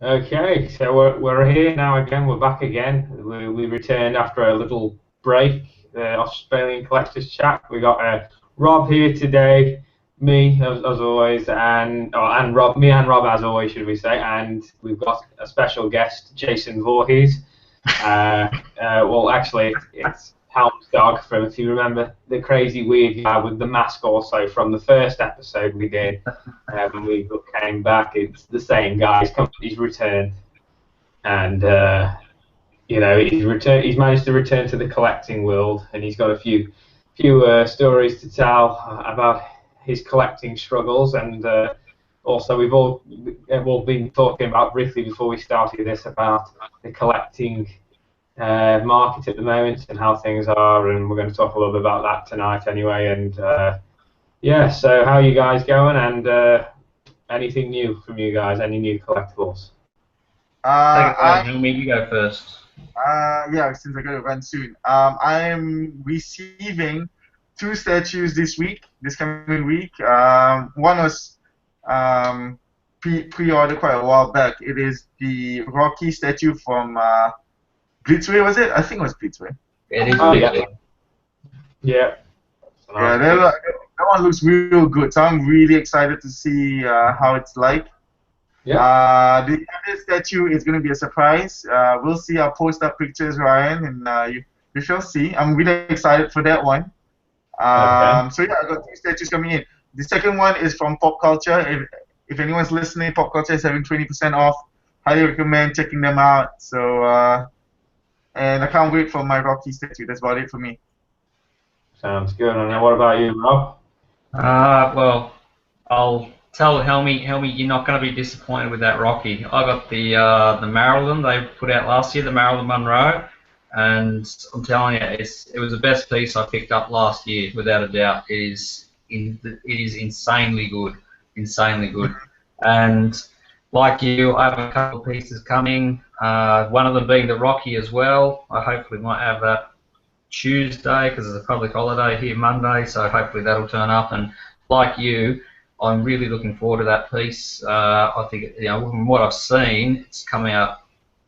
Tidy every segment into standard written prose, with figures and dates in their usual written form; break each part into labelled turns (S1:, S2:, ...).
S1: Okay, so we're here now again. We're back again. We returned after a little break, the Australian Collectors Chat. We got Rob here today, me as always, and Rob, me and Rob as always, should we say? And we've got a special guest, Jason Voorhees. Well, actually, it's Helm's dog from, if you remember, the crazy weird guy with the mask also from the first episode we did. When we came back, it's the same guy. He's returned, and he's returned. He's managed to return to the collecting world, and he's got a few stories to tell about his collecting struggles, and also we've all been talking about briefly before we started this about the collecting market at the moment and how things are, and we're going to talk a little bit about that tonight anyway. And yeah, so how are you guys going? And anything new from you guys? Any new collectibles?
S2: Take it away,
S3: I
S2: Helmy. You go first.
S3: Yeah, since I gotta run soon. I'm receiving two statues this coming week. One was pre-ordered quite a while back. It is the Rocky statue from Blitzway, was it? I think it was Blitzway.
S2: It is
S1: Oh,
S2: big.
S1: yeah. Yeah.
S3: Yeah, that one looks real good. So I'm really excited to see how it's like.
S1: Yeah.
S3: The other statue is going to be a surprise. We'll see. I'll post up pictures, Ryan, and you shall see. I'm really excited for that one.
S1: Okay.
S3: So yeah, I got two statues coming in. The second one is from Pop Culture. If anyone's listening, Pop Culture is having 20% off. Highly recommend checking them out. So and I can't wait for my Rocky statue. That's about it for me.
S1: Sounds good. And then what about you, Rob?
S2: Well, I'll tell Helmy, you're not going to be disappointed with that Rocky. I got the Maryland they put out last year, the Maryland Monroe, and I'm telling you, it was the best piece I picked up last year, without a doubt. It is insanely good, And like you, I have a couple of pieces coming. One of them being the Rocky as well. I hopefully might have that Tuesday because it's a public holiday here Monday, so hopefully that'll turn up. And like you, I'm really looking forward to that piece. I think, from what I've seen, it's come out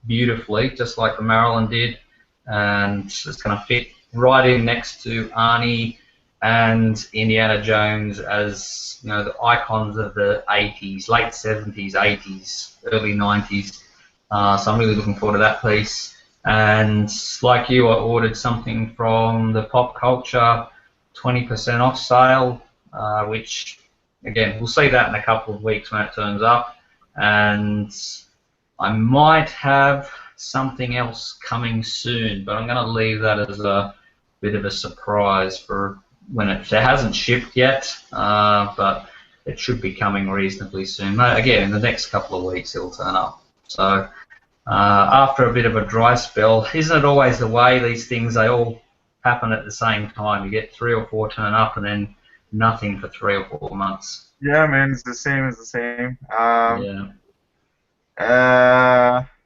S2: beautifully, just like the Maryland did, and it's going to fit right in next to Arnie and Indiana Jones as the icons of the 80s, late 70s, 80s, early 90s. So I'm really looking forward to that piece. And like you, I ordered something from the Pop Culture 20% off sale, which, again, we'll see that in a couple of weeks when it turns up. And I might have something else coming soon, but I'm going to leave that as a bit of a surprise for when it hasn't shipped yet, but it should be coming reasonably soon. Again, in the next couple of weeks, it'll turn up. So after a bit of a dry spell, isn't it always the way? These things, they all happen at the same time. You get 3 or 4 turn up and then nothing for 3 or 4 months.
S3: Yeah, man, it's the same. It's the same.
S2: Yeah.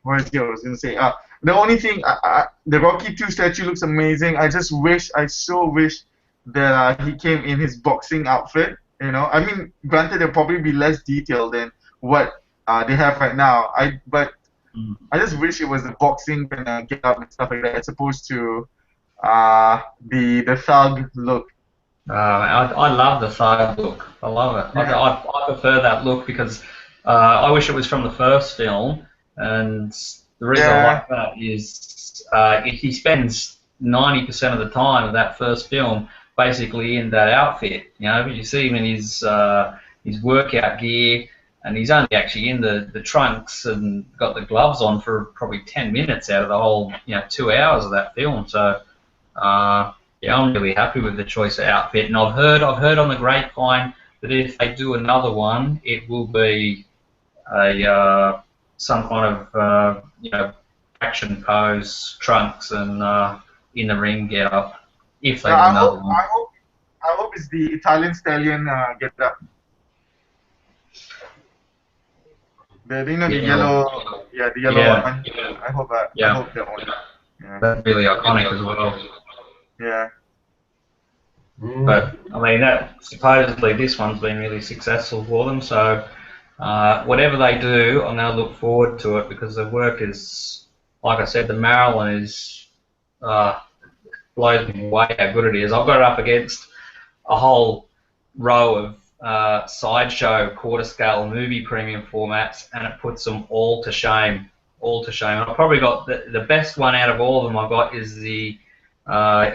S3: What is it I was gonna say? The only thing, the Rocky 2 statue looks amazing. I so wish that he came in his boxing outfit. I mean, granted, there'll probably be less detail than what they have right now. But I just wish it was the boxing and get up and stuff like that, as opposed to the thug look.
S2: I love the thug look. I love it.
S3: Yeah.
S2: I prefer that look because I wish it was from the first film, and the reason I like that is he spends 90% of the time of that first film basically in that outfit. But you see him in his workout gear, and he's only actually in the trunks and got the gloves on for probably 10 minutes out of the whole 2 hours of that film. So yeah, I'm really happy with the choice of outfit, and I've heard on the grapevine that if they do another one, it will be a some kind of action pose, trunks, and in the ring get up. If they do another one.
S3: I hope it's the Italian stallion get up. The yellow, the yellow one.
S2: Yeah.
S3: I hope that.
S2: Yeah.
S3: I hope that one. Yeah.
S2: That's really iconic as well.
S3: Yeah.
S2: But I mean, that supposedly this one's been really successful for them, so Whatever they do, I'm going to look forward to it because the work is, like I said, the Marilyn is blows me away how good it is. I've got it up against a whole row of sideshow quarter scale movie premium formats, and it puts them all to shame. All to shame. And I've probably got the best one out of all of them. I've got is the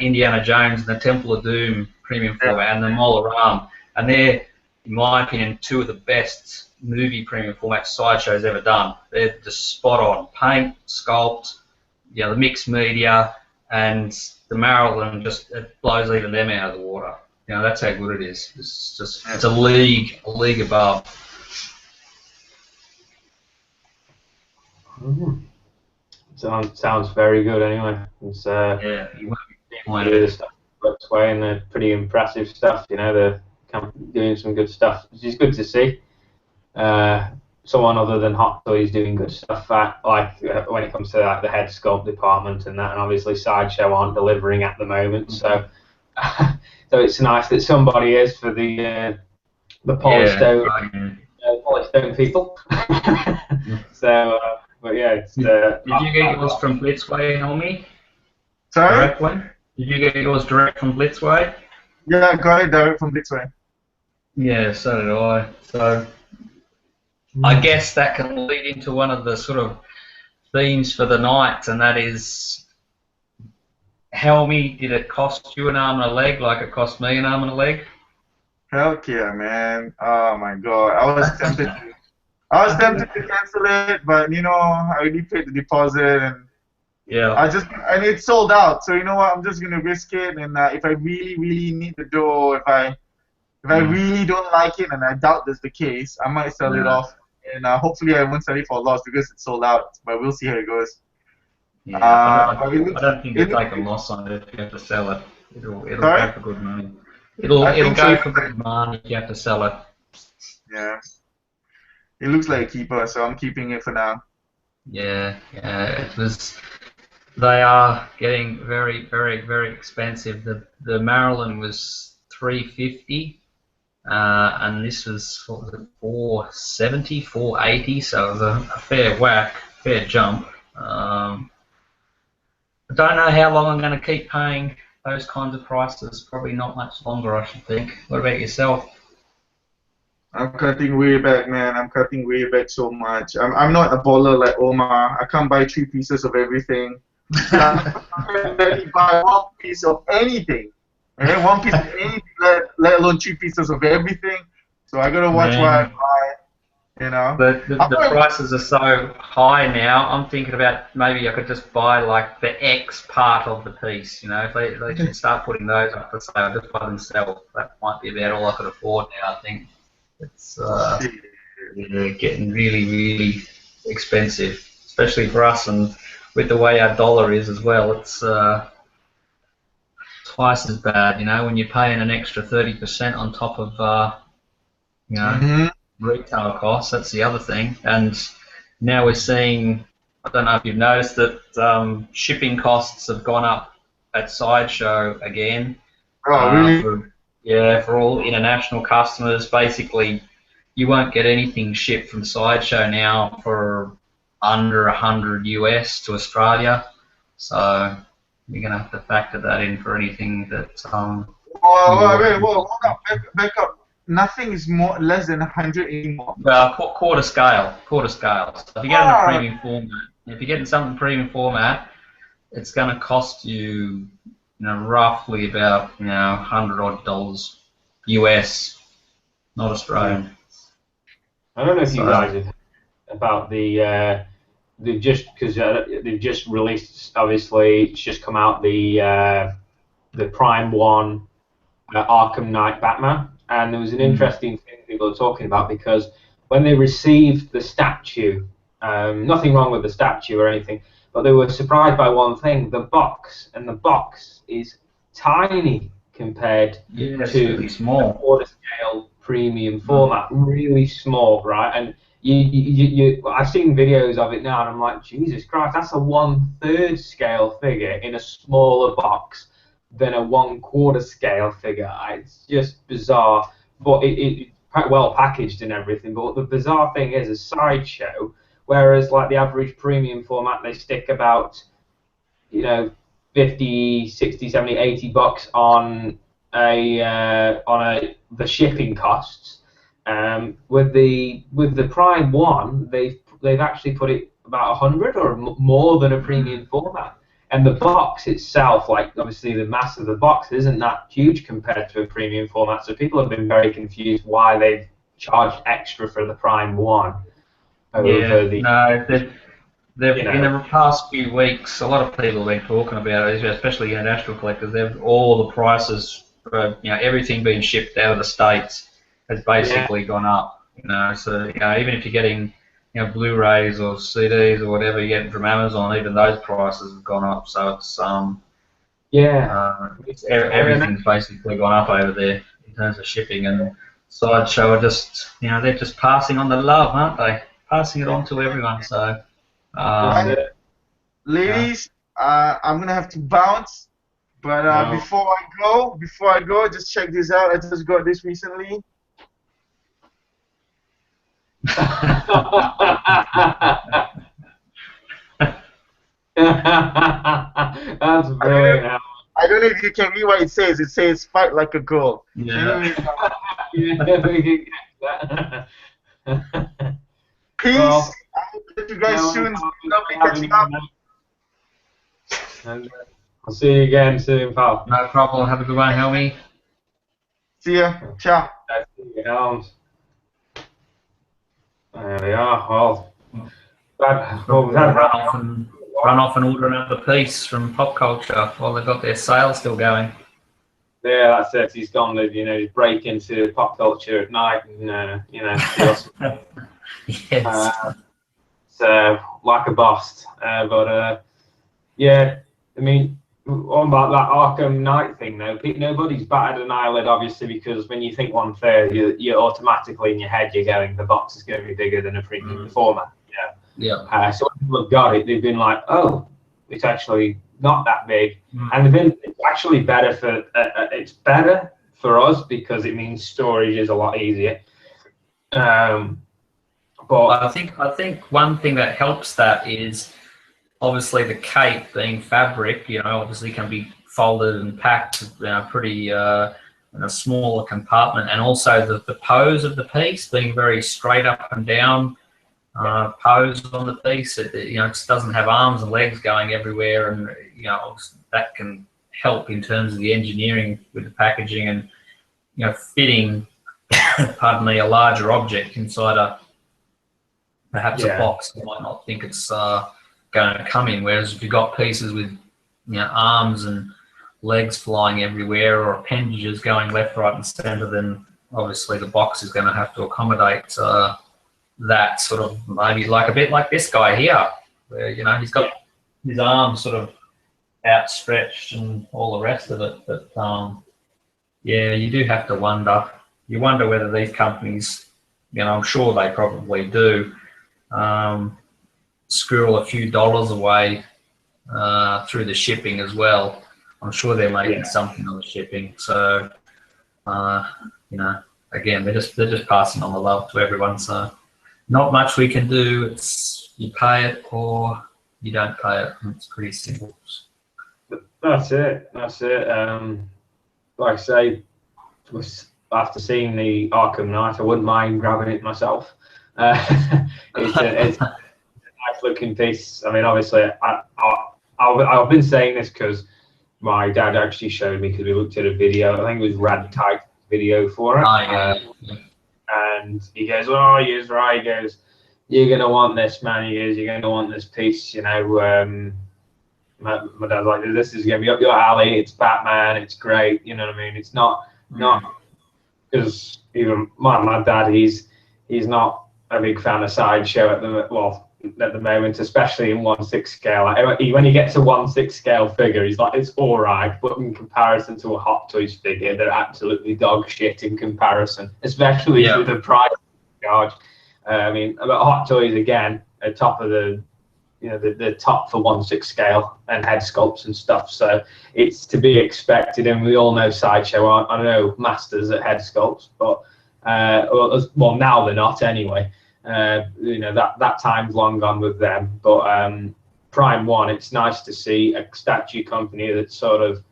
S2: Indiana Jones and the Temple of Doom premium format and the Mola Ram, and they're, in my opinion, two of the best movie premium format sideshows ever done. They're just spot on. Paint, sculpt, you know, the mixed media, and the Marilyn just it blows even them out of the water. You know, that's how good it is. It's just it's a league above.
S1: Sounds very good anyway. It's
S2: Yeah, you won't be
S1: the stuff works way, and they're pretty impressive stuff. You know, they're doing some good stuff, which is good to see. Someone other than Hot Toys doing good stuff when it comes to like the head sculpt department and that, and obviously Sideshow aren't delivering at the moment. So, so it's nice that somebody is for the Polystone Polystone people. So, but yeah, it's.
S2: Did you get yours from Blitzway, Helmy?
S3: Sorry?
S2: Direct one? Did you get yours direct from Blitzway?
S3: Yeah, I got it direct from Blitzway.
S2: Yeah, so did I. So I guess that can lead into one of the sort of themes for the night, and that is, Helmy, did it cost you an arm and a leg like it cost me an arm and a leg?
S3: Heck yeah, man. Oh my god. I was tempted to cancel it, but you know, I already paid the deposit and and it's sold out. So you know what? I'm just gonna risk it, and if I really need the dough, if I really don't like it, and I doubt that's the case, I might sell it off, and hopefully I won't sell it for a loss because it's sold out. But we'll see how it goes.
S2: Yeah, I don't think you'll take a loss on it if you have to sell it. It'll go for good money. It'll go for good money if you have to sell it.
S3: Yeah. It looks like a keeper, so I'm keeping it for now.
S2: Yeah, it was. They are getting very, very, very expensive. The Marilyn was $350, and this was $470, $480. So it was a fair whack, fair jump. I don't know how long I'm going to keep paying those kinds of prices. Probably not much longer, I should think. What about yourself?
S3: I'm cutting way back, man. I'm cutting way back so much. I'm not a baller like Omar. I can't buy 3 pieces of everything. I can barely buy 1 piece of anything. Okay? 1 piece of anything, let alone 3 pieces of everything. So I gotta watch what I buy. You know.
S2: The prices are so high now. I'm thinking about maybe I could just buy like the X part of the piece. You know, if they should start putting those up for sale, just by themselves. That might be about all I could afford now, I think. It's getting really, really expensive, especially for us, and with the way our dollar is as well. It's twice as bad, you know, when you're paying an extra 30% on top of, you know, retail costs. That's the other thing. And now we're seeing, I don't know if you've noticed that shipping costs have gone up at Sideshow again.
S3: Oh, really?
S2: For all international customers, basically, you won't get anything shipped from Sideshow now for under $100 US to Australia. So you're gonna have to factor that in for anything that.
S3: Hold up, back up. Nothing is less than 100 anymore.
S2: Quarter scale. So if you get in a premium format, if you're getting something premium format, it's gonna cost you, roughly about $100 odd US, not Australian.
S1: I don't know if you guys have about they've just released. Obviously, it's just come out the Prime 1 Arkham Knight Batman, and there was an interesting thing people were talking about because when they received the statue, nothing wrong with the statue or anything, but they were surprised by one thing: the box is tiny compared to
S2: really small
S1: quarter scale premium format, really small, right? And I've seen videos of it now, and I'm like, Jesus Christ, that's a 1/3 scale figure in a smaller box than a 1/4 scale figure. It's just bizarre, but well packaged and everything. But the bizarre thing is a sideshow, whereas like the average premium format, they stick about, you know, 50, 60, 70, 80 bucks on the shipping costs. With the Prime One, they've actually put it about 100 or more than a premium format. And the box itself, like obviously the mass of the box isn't that huge compared to a premium format, so people have been very confused why they've charged extra for the Prime One over the.
S2: No, in the past few weeks, a lot of people have been talking about it, especially international collectors. All the prices for everything being shipped out of the States has basically gone up. So even if you're getting Blu-rays or CDs or whatever you're getting from Amazon, even those prices have gone up. So it's everything's basically gone up over there in terms of shipping. And Sideshow are just they're just passing on the love, aren't they? Passing it on to everyone. So
S3: ladies, I'm gonna have to bounce. But before I go, just check this out. I just got this recently.
S1: That's brilliant.
S3: I don't know if you can read what it says. It says "Fight like a girl."
S2: Yeah.
S3: Peace.
S1: Well,
S3: I'll see you guys soon. Lovely catching up.
S1: And I'll see you again soon, pal.
S2: No problem. Have a good one, Helmy.
S3: See ya. Ciao.
S1: There we are. Well,
S2: run off and order another piece from Pop Culture while they've got their sale still going.
S1: Yeah, that's it. He's gone to just break into Pop Culture at night and
S2: Yes.
S1: So like a boss. Yeah, I mean, on about that Arkham Knight thing though, nobody's batted an eyelid obviously, because when you think 1/3, you're automatically in your head you're going, the box is going to be bigger than a premium format.
S2: Yeah.
S1: So when people have got it, they've been like, oh, it's actually not that big, and it's actually better for it's better for us because it means storage is a lot easier.
S2: But I think one thing that helps that is obviously the cape being fabric, obviously can be folded and packed pretty in a smaller compartment, and also the pose of the piece being very straight up and down pose on the piece. It just doesn't have arms and legs going everywhere, and that can help in terms of the engineering with the packaging and fitting pardon me, a larger object inside perhaps a box. You might not think it's going to come in, whereas if you've got pieces with arms and legs flying everywhere or appendages going left, right and centre, then obviously the box is going to have to accommodate that sort of, maybe like a bit like this guy here, where he's got his arms sort of outstretched and all the rest of it. But yeah, you do have to wonder. You wonder whether these companies, I'm sure they probably do, squirrel a few dollars away through the shipping as well. I'm sure they're making something on the shipping. So, again, they're just passing on the love to everyone. So, not much we can do. It's you pay it or you don't pay it. It's pretty simple.
S1: That's it. Like I say, after seeing the Arkham Knight, I wouldn't mind grabbing it myself. It's a nice looking piece. I mean, obviously, I've been saying this because my dad actually showed me, because we looked at a video. I think it was Rad Type video for it. And he goes, "Oh, you're right." He goes, "You're gonna want this, man." He goes, "You're gonna want this piece." My dad's like, "This is gonna be up your alley. It's Batman. It's great." You know what I mean? It's not because even my dad, he's not a big fan of Sideshow at the moment, especially in 1/6 scale. Like, when he gets a 1/6 scale figure, he's like, it's all right, but in comparison to a Hot Toys figure, they're absolutely dog shit in comparison, especially with the price charge. I mean, about Hot Toys again, at top of the top for 1/6 scale and head sculpts and stuff. So it's to be expected, and we all know Sideshow aren't, I don't know, masters at head sculpts, but Well, now they're not anyway. You know, that time's long gone with them. But Prime One, it's nice to see a statue company that's sort of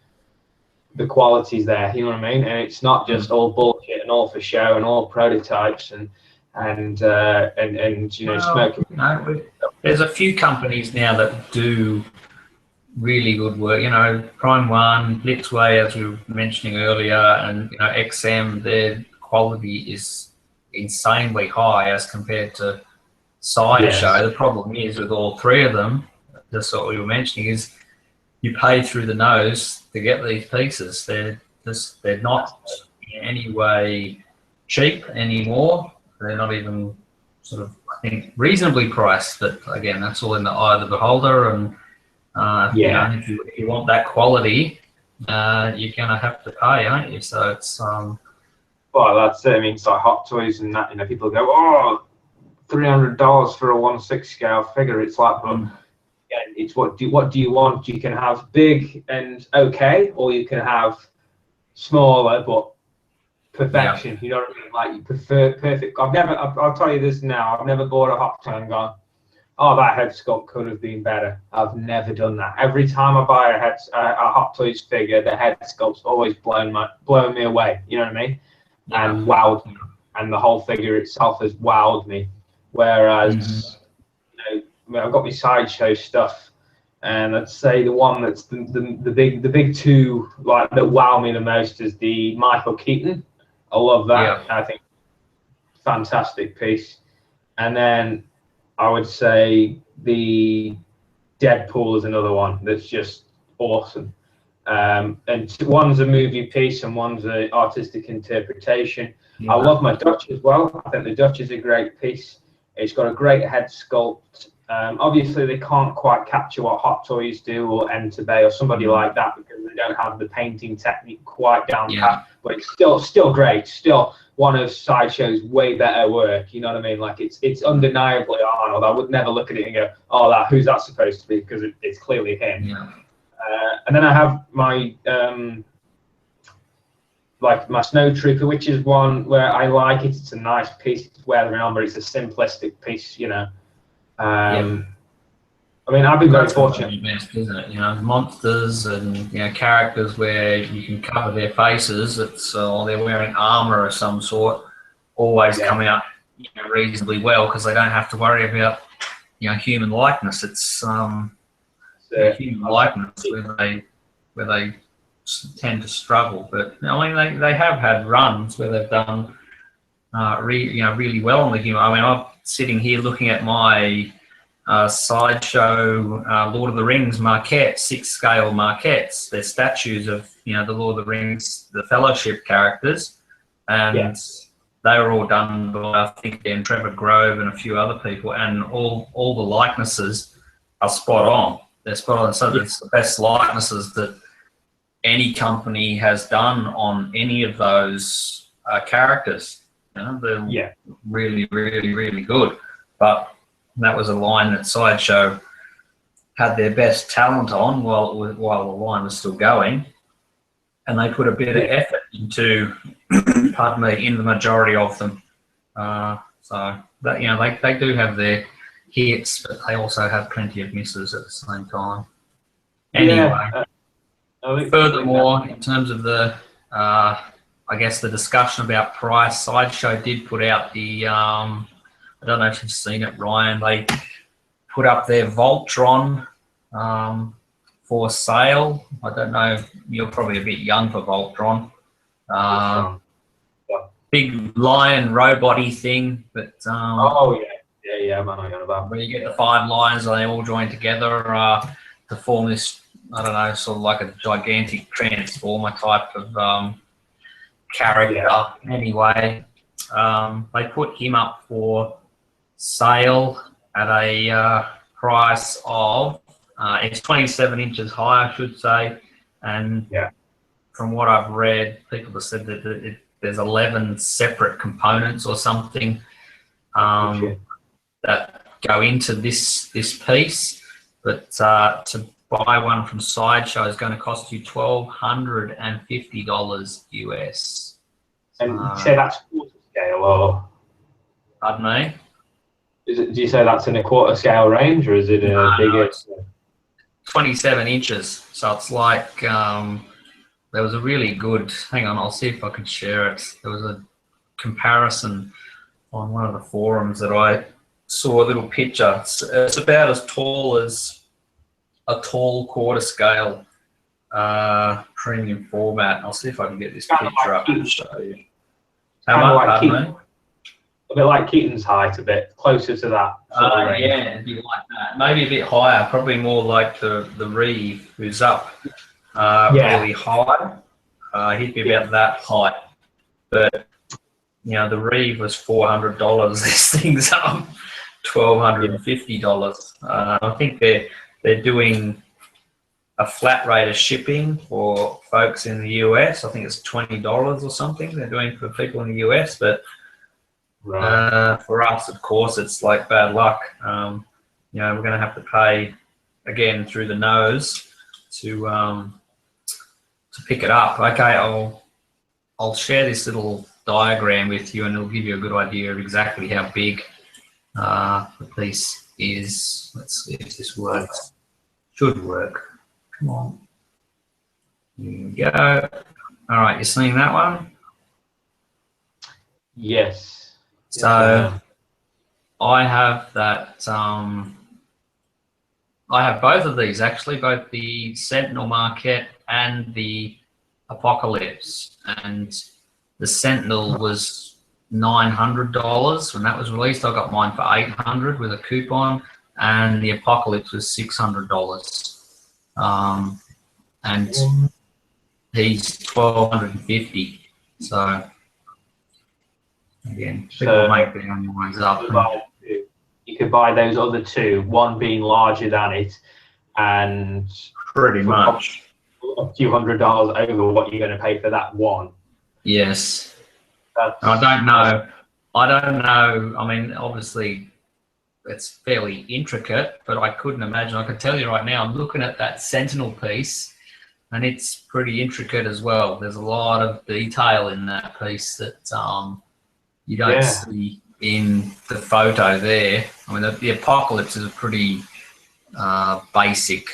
S1: the quality's there. You know what I mean? And it's not just all bullshit and all for show and all prototypes and you know,
S2: Well,
S1: smoking.
S2: you know, there's a few companies now that do really good work. You know, Prime One, Blitzway, as we were mentioning earlier, and you know, XM, their quality is insanely high as compared to Sideshow.
S1: Yes.
S2: The problem is with all three of them, just what we were mentioning, is you pay through the nose to get these pieces. They're not in any way cheap anymore. They're not even sort of, I think, reasonably priced. But again, that's all in the eye of the beholder. And you know, if you want that quality, you're gonna have to pay, aren't you? So it's
S1: well, that's it. I mean, it's like Hot Toys and that. You know, people go, oh, $300 for a 1/6 scale figure. It's like, but yeah, it's what do you want? You can have big and okay, or you can have smaller but perfection.
S2: Yeah.
S1: You know what I mean? Like, you prefer perfect. I'll tell you this now. I've never bought a Hot Toy and gone, oh, that head sculpt could have been better. I've never done that. Every time I buy a Hot Toys figure, the head sculpt's alwaalways blown me away. You know what I mean?
S2: Yeah.
S1: And wowed me. And the whole figure itself has wowed me. Whereas, you know, I've got my Sideshow stuff, and I'd say the one that's the big two like that wow me the most is the Michael Keaton. I love that.
S2: Yeah.
S1: I think fantastic piece. And then I would say the Deadpool is another one that's just awesome. And one's a movie piece and one's an artistic interpretation.
S2: Yeah.
S1: I love my Dutch as well. I think the Dutch is a great piece. It's got a great head sculpt. Obviously, they can't quite capture what Hot Toys do or Entebbe or somebody like that because they don't have the painting technique quite down pat. But it's still great. Still one of Sideshow's way better work. You know what I mean? Like, it's undeniably Arnold. I would never look at it and go, oh, who's that supposed to be? Because it's clearly him.
S2: Yeah.
S1: And then I have my like my Snow Trooper, which is one where I like it. It's a nice piece to wear around, but it's a simplistic piece, you know. I mean, I've been very fortunate.
S2: Best, isn't it? You know, monsters and you know characters where you can cover their faces. It's or they're wearing armor of some sort. Always come out reasonably well because they don't have to worry about human likeness. It's human likeness where they tend to struggle. But I mean, they have had runs where they've done really well on the human. I mean, I'm sitting here looking at my Sideshow Lord of the Rings maquettes, 6-scale maquettes. They're statues of the Lord of the Rings, the Fellowship characters, and they were all done by, I think, again, Trevor Grove and a few other people, and all the likenesses are spot on. They're spot on. So it's the best likenesses that any company has done on any of those characters. They're really, really, really good. But that was a line that Sideshow had their best talent on while the line was still going, and they put a bit of effort into, pardon me, in the majority of them. So that they do have their hits, but they also have plenty of misses at the same time. Anyway, furthermore, in terms of the I guess the discussion about price, Sideshow did put out the I don't know if you've seen it, Ryan. They put up their Voltron for sale. I don't know. You're probably a bit young for Voltron. Big lion robot-y thing, but
S1: oh yeah, man, I know about.
S2: Where you get the 5 lions and they all join together to form this, I don't know, sort of like a gigantic transformer type of character. Anyway, they put him up for sale at a price of it's 27 inches high, I should say, and from what I've read, people have said that there's 11 separate components or something that go into this piece, but to buy one from Sideshow is going to cost you $1,250 US.
S1: And you say that's quarter scale, or
S2: Pardon me?
S1: do you say that's in a quarter scale range, or is it a bigger?
S2: It's 27 inches. So it's like there was a really good. Hang on, I'll see if I can share it. There was a comparison on one of the forums that I saw a little picture. It's about as tall as a tall quarter scale premium format. I'll see if I can get this picture up and show you. How much? Pardon me?
S1: A bit like Keaton's height, a bit closer to that.
S2: Yeah, it'd be like that. Maybe a bit higher, probably more like the Reeve, who's up really high. He'd be about that height. But, you know, the Reeve was $400. This thing's up $1,250. I think they're doing a flat rate of shipping for folks in the US. I think it's $20 or something they're doing for people in the US, but for us, of course, it's like bad luck. You know, we're going to have to pay again through the nose to pick it up. Okay, I'll share this little diagram with you, and it'll give you a good idea of exactly how big the piece is. Let's see if this works. Should work. Come on. Here we go. All right, you seeing that one?
S1: Yes.
S2: So I have that. I have both of these actually, both the Sentinel Marquette and the Apocalypse. And the Sentinel was $900 when that was released. I got mine for $800 with a coupon, and the Apocalypse was $600. And he's $1,250. So again, people make their own minds up.
S1: You could buy those other two, one being larger than it, and
S2: pretty much
S1: a few $100s over what you're going to pay for that one.
S2: Yes. I don't know. I mean, obviously, it's fairly intricate, but I couldn't imagine. I can tell you right now, I'm looking at that Sentinel piece, and it's pretty intricate as well. There's a lot of detail in that piece that you don't see in the photo there. I mean, the Apocalypse is a pretty basic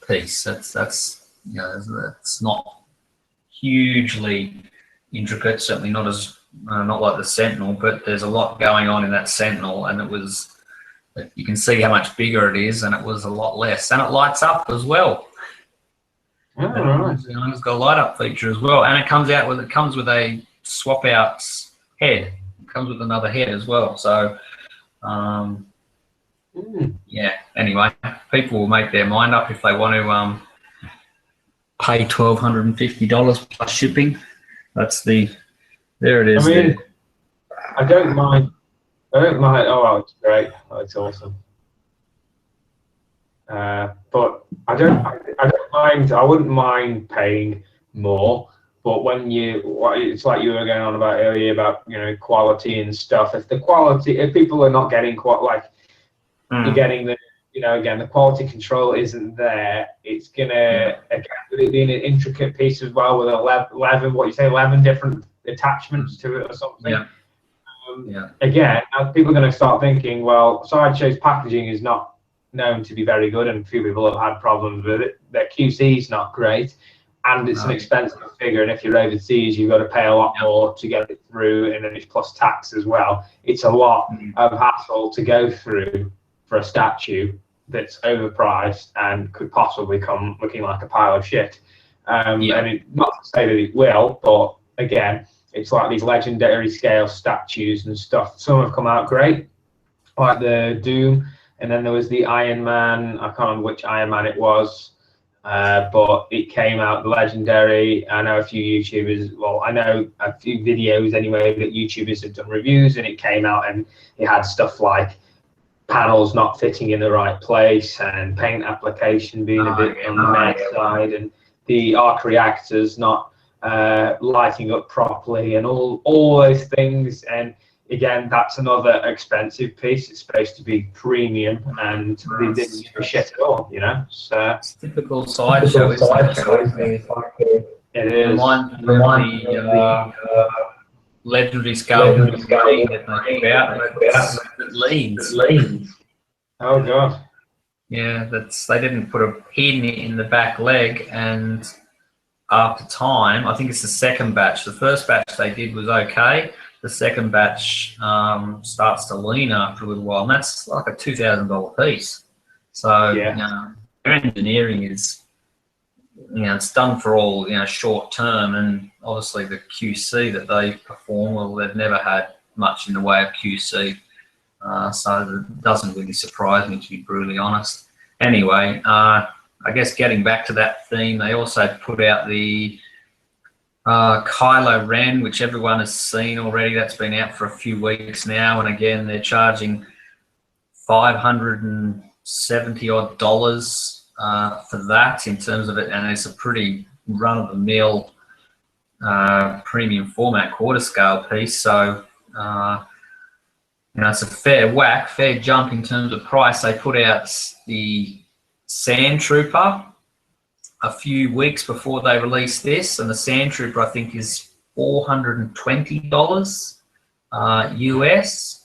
S2: piece. That's you know, it's not hugely intricate. Certainly not as not like the Sentinel, but there's a lot going on in that Sentinel, and it was. You can see how much bigger it is, and it was a lot less, and it lights up as well.
S1: Oh, right.
S2: It's got a light up feature as well, and it comes with a swap out head. It comes with another head as well. So, yeah. Anyway, people will make their mind up if they want to pay $1,250 plus shipping. There it is.
S1: I mean, I don't mind. Oh, it's great. Oh, it's awesome. But I don't mind. I wouldn't mind paying more. But when it's like you were going on about earlier about quality and stuff. If people are not getting you're getting the quality control isn't there. It's gonna be an intricate piece as well with 11 different attachments to it or something.
S2: Yeah.
S1: Again, people are going to start thinking, well, Sideshow's packaging is not known to be very good, and a few people have had problems with it. Their QC is not great, and it's an expensive figure, and if you're overseas, you've got to pay a lot more to get it through, and then it's plus tax as well. It's a lot of hassle to go through for a statue that's overpriced and could possibly come looking like a pile of shit. And not to say that it will, but again, it's like these legendary scale statues and stuff. Some have come out great, like the Doom, and then there was the Iron Man. I can't remember which Iron Man it was, but it came out legendary. I know a few YouTubers, well, I know a few videos anyway that YouTubers have done reviews, and it came out and it had stuff like panels not fitting in the right place and paint application being a bit on the mad side, and the arc reactors not lighting up properly, and all those things. And again, that's another expensive piece. It's supposed to be premium, and they didn't give a shit at all, So
S2: it's typical Sideshow. It is. legendary scale that they put out that leans.
S1: Oh god.
S2: Yeah, they didn't put a pin in the back leg, and after time, I think it's the second batch. The first batch they did was okay. The second batch starts to lean after a little while, and that's like a $2,000 piece. So
S1: Yeah.
S2: their engineering is, it's done for all short term, and obviously the QC that they perform, well, they've never had much in the way of QC, so it doesn't really surprise me, to be brutally honest. Anyway, I guess getting back to that theme, they also put out the Kylo Ren, which everyone has seen already. That's been out for a few weeks now, and again they're charging $570 odd for that in terms of it, and it's a pretty run-of-the-mill premium format quarter scale piece. So it's a fair whack, fair jump in terms of price. They put out the Sand Trooper a few weeks before they released this, and the Sand Trooper I think is $420 US,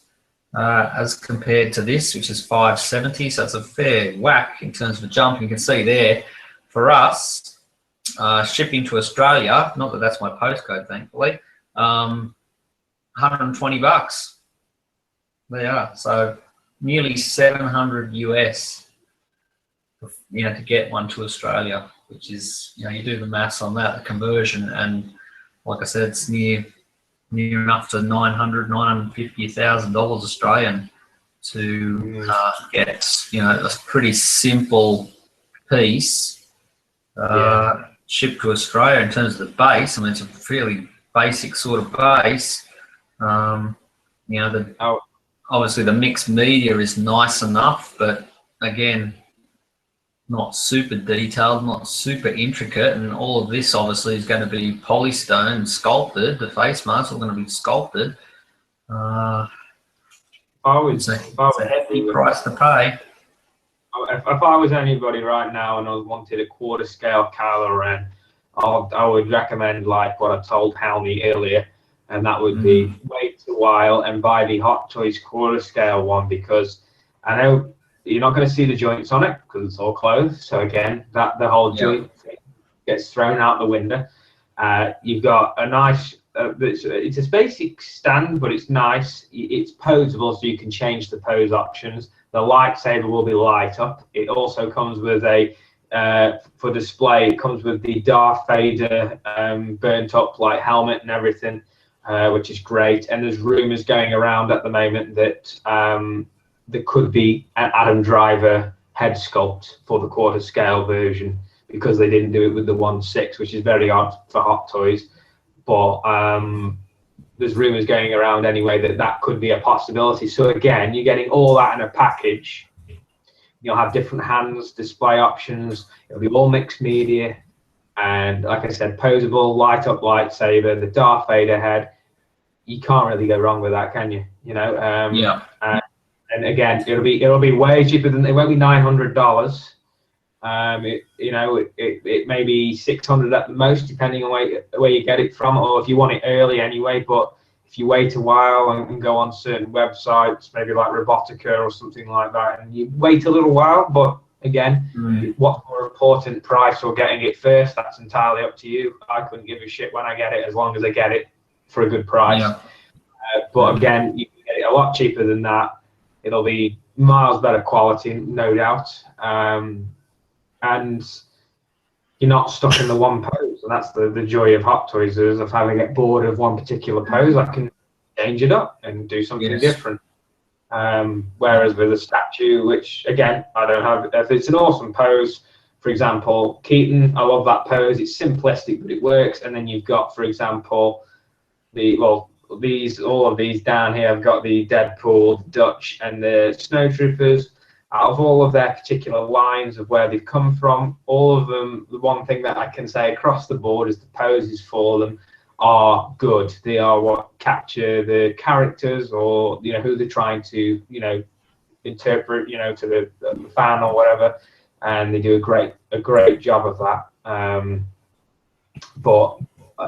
S2: as compared to this, which is $570. So it's a fair whack in terms of a jump. You can see there for us, shipping to Australia, not that that's my postcode thankfully, $120. They are, so nearly 700 US, to get one to Australia, which is, you do the maths on that, the conversion, and like I said, it's near enough to $950,000 Australian to get, a pretty simple piece shipped to Australia. In terms of the base, I mean, it's a fairly basic sort of base. Obviously the mixed media is nice enough, but again, not super detailed, not super intricate, and all of this obviously is going to be polystone sculpted. The face masks are going to be sculpted. It's a hefty price to pay.
S1: If I was anybody right now and I wanted a quarter scale Kylo Ren, I would recommend like what I told Helmy earlier, and that would be wait a while and buy the Hot Toys quarter scale one, because I know you're not going to see the joints on it because it's all closed. So again, the whole joint thing gets thrown out the window. You've got a nice, it's a basic stand, but it's nice. It's posable, so you can change the pose options. The lightsaber will be light up. It also comes with a, for display, it comes with the Darth Vader burnt up like helmet and everything, which is great. And there's rumors going around at the moment that there could be an Adam Driver head sculpt for the quarter scale version, because they didn't do it with the 1/6, which is very odd for Hot Toys. But there's rumors going around anyway that could be a possibility. So again, you're getting all that in a package. You'll have different hands, display options. It'll be all mixed media, and like I said, posable, light up lightsaber, the Darth Vader head. You can't really go wrong with that, can you? And again, it'll be way cheaper than, it won't be $900. It may be 600 at the most, depending on where you get it from, or if you want it early anyway. But if you wait a while and go on certain websites, maybe like Robotica or something like that, and you wait a little while, but again, what's more important, price or getting it first? That's entirely up to you. I couldn't give a shit when I get it, as long as I get it for a good price. But again, you can get it a lot cheaper than that. It'll be miles better quality, no doubt. And you're not stuck in the one pose, and that's the joy of Hot Toys, is if I get bored of one particular pose, I can change it up and do something different. Whereas with a statue, which again, I don't have, if it's an awesome pose, for example, Keaton, I love that pose. It's simplistic, but it works. And then you've got, for example, all of these down here. I've got the Deadpool, the Dutch, and the Snowtroopers. Out of all of their particular lines of where they've come from, all of them, the one thing that I can say across the board is the poses for them are good. They are what capture the characters, or who they're trying to interpret to the fan or whatever, and they do a great job of that. But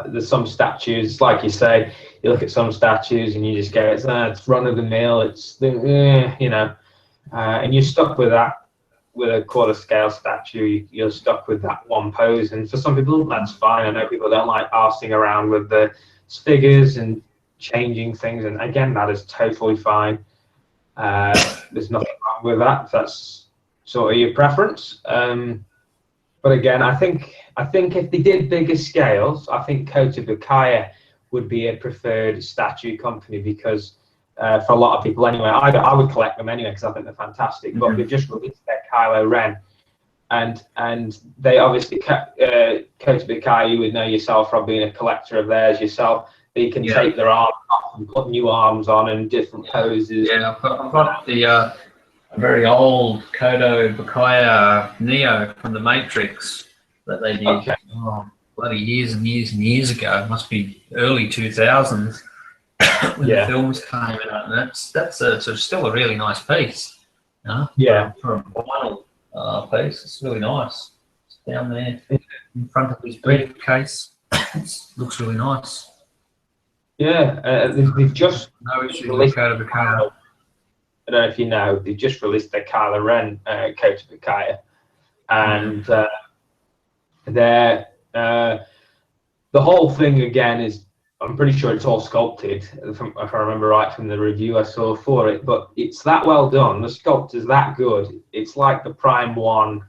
S1: there's some statues, like you say, you look at some statues and you just go, it's run of the mill, you know, and you're stuck with that. With a quarter scale statue, you're stuck with that one pose, and for some people that's fine. I know people don't like arsing around with the figures and changing things, and again, that is totally fine. There's nothing wrong with that if that's sort of your preference. But again, I think if they did bigger scales, I think Kota Bukiya would be a preferred statue company, because for a lot of people anyway, I would collect them anyway because I think they're fantastic. Mm-hmm. But they've just released their Kylo Ren, and they obviously Kota Bukiya, you would know yourself from being a collector of theirs yourself. They can take their arms off and put new arms on and different poses.
S2: Yeah, I've got the very old Kota Bukiya Neo from the Matrix that they did bloody years and years and years ago. It must be early 2000s. When the films came out, and that's still a really nice piece, you know?
S1: Yeah,
S2: for a vinyl piece, it's really nice. It's down there in front of his briefcase. It looks really nice.
S1: Yeah, they've just
S2: no issue with Kota Bukiya.
S1: I don't know if you know, they just released their Kylo Ren Kota Bukiya, and the whole thing again is, I'm pretty sure it's all sculpted, if I remember right from the review I saw for it, but it's that well done. The sculpt is that good. It's like the Prime 1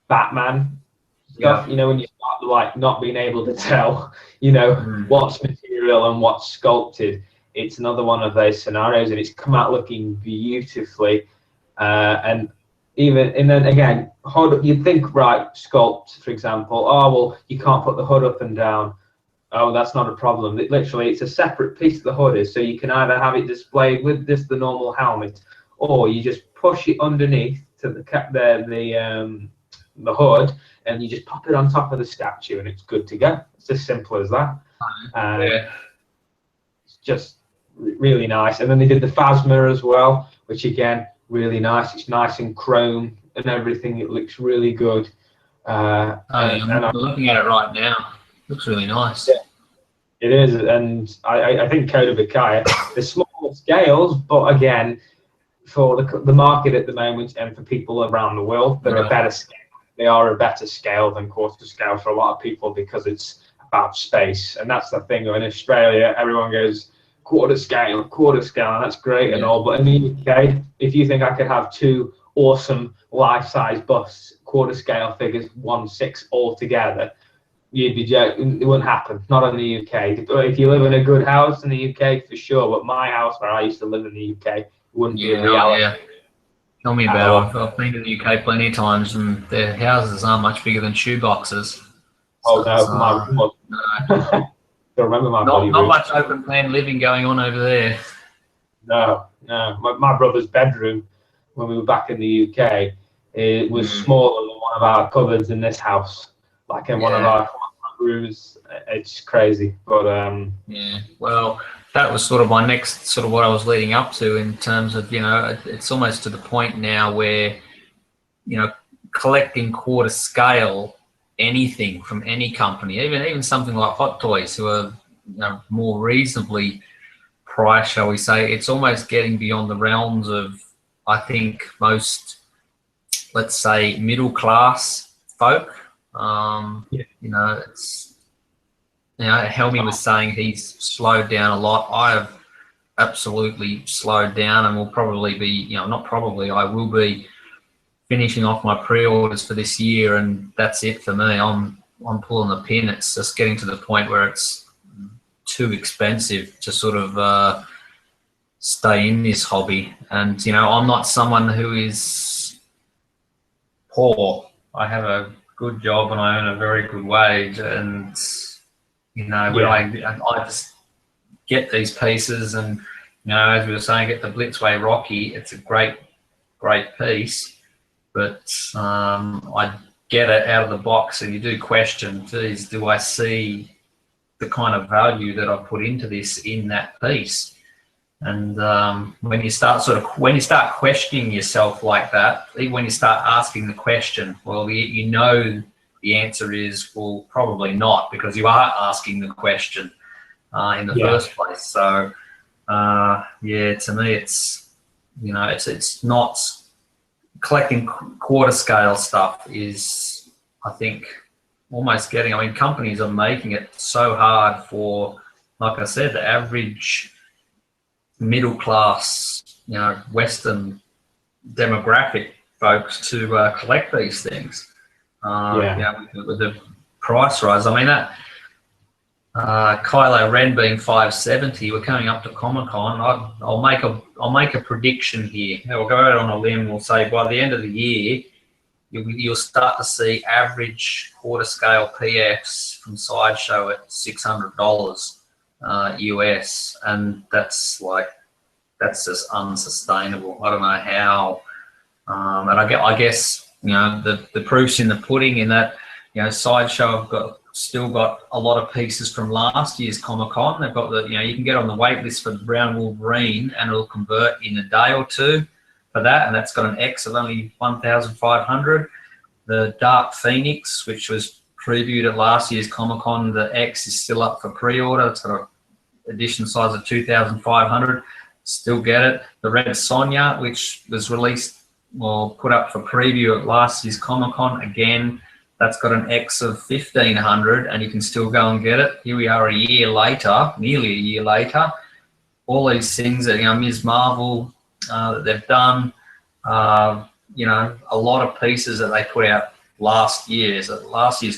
S1: Batman stuff, you know, when you start like not being able to tell, you know, what's material and what's sculpted. It's another one of those scenarios, and it's come out looking beautifully. And then again, you'd think, right, sculpt, for example, oh, well, you can't put the hood up and down. Oh, that's not a problem. Literally, it's a separate piece of the hood is, so you can either have it displayed with just the normal helmet, or you just push it underneath to the hood, and you just pop it on top of the statue, and it's good to go. It's as simple as that. It's just really nice. And then they did the Phasma as well, which again, really nice. It's nice and chrome and everything. It looks really good.
S2: I'm looking at it right now. Looks really nice.
S1: Yeah, it is, and I think Kota Bukiya, the smaller scales, but again, for the market at the moment and for people around the world, they're a better scale. They are a better scale than quarter scale for a lot of people, because it's about space, and that's the thing. In Australia, everyone goes quarter scale, and that's great and all, but in the UK, if you think I could have two awesome life-size busts, quarter scale figures, 1/6 all together, you'd be joking. It wouldn't happen. Not in the UK. If you live in a good house in the UK, for sure. But my house, where I used to live in the UK, wouldn't be a reality.
S2: Yeah. Tell me about it. I've been to the UK plenty of times, and their houses aren't much bigger than shoe boxes.
S1: Oh no, I remember my
S2: not much open plan living going on over there.
S1: No. My brother's bedroom, when we were back in the UK, it was smaller than one of our cupboards in this house. Like in one of our rooms. It's crazy, but
S2: well, that was sort of my next sort of what I was leading up to, in terms of, you know, it's almost to the point now where, you know, collecting quarter scale anything from any company, even something like Hot Toys, who are, you know, more reasonably priced, shall we say, it's almost getting beyond the realms of, I think, most, let's say, middle class folk. You know, it's, you know, Helmy was saying he's slowed down a lot. I have absolutely slowed down, and will probably be, you know, not probably, I will be finishing off my pre-orders for this year, and that's it for me. I'm pulling the pin. It's just getting to the point where it's too expensive to sort of stay in this hobby. And, you know, I'm not someone who is poor. I have a good job and I earn a very good wage, and, you know, when I just get these pieces, and, you know, as we were saying, get the Blitzway Rocky. It's a great piece, but I get it out of the box, and you do question, geez, do I see the kind of value that I put into this in that piece? And when you start questioning yourself like that, even when you start asking the question, well, you know the answer is, well, probably not, because you are asking the question in the first place. So, yeah, to me, it's, you know, it's not, collecting quarter scale stuff is, I think, almost getting, I mean, companies are making it so hard for, like I said, the average middle class, you know, Western demographic folks to collect these things. You know, with the price rise. I mean, that Kylo Ren being 570, we're coming up to Comic-Con. I'll make a prediction here. We'll go out on a limb. We'll say by the end of the year, you'll start to see average quarter scale PFs from Sideshow at $600 US, and that's just unsustainable. I don't know how. And I guess, you know, the proof's in the pudding, in that, you know, Sideshow have still got a lot of pieces from last year's Comic-Con. They've got you know, you can get on the wait list for the Brown Wolverine, and it'll convert in a day or two for that, and that's got an X of only 1,500. The Dark Phoenix, which was previewed at last year's Comic-Con, the X is still up for pre-order. It's got an edition size of 2,500. Still get it. The Red Sonja, which was released or put up for preview at last year's Comic-Con, again, that's got an X of 1,500, and you can still go and get it. Here we are a year later, nearly a year later. All these things that, you know, Ms. Marvel, that they've done, you know, a lot of pieces that they put out last year's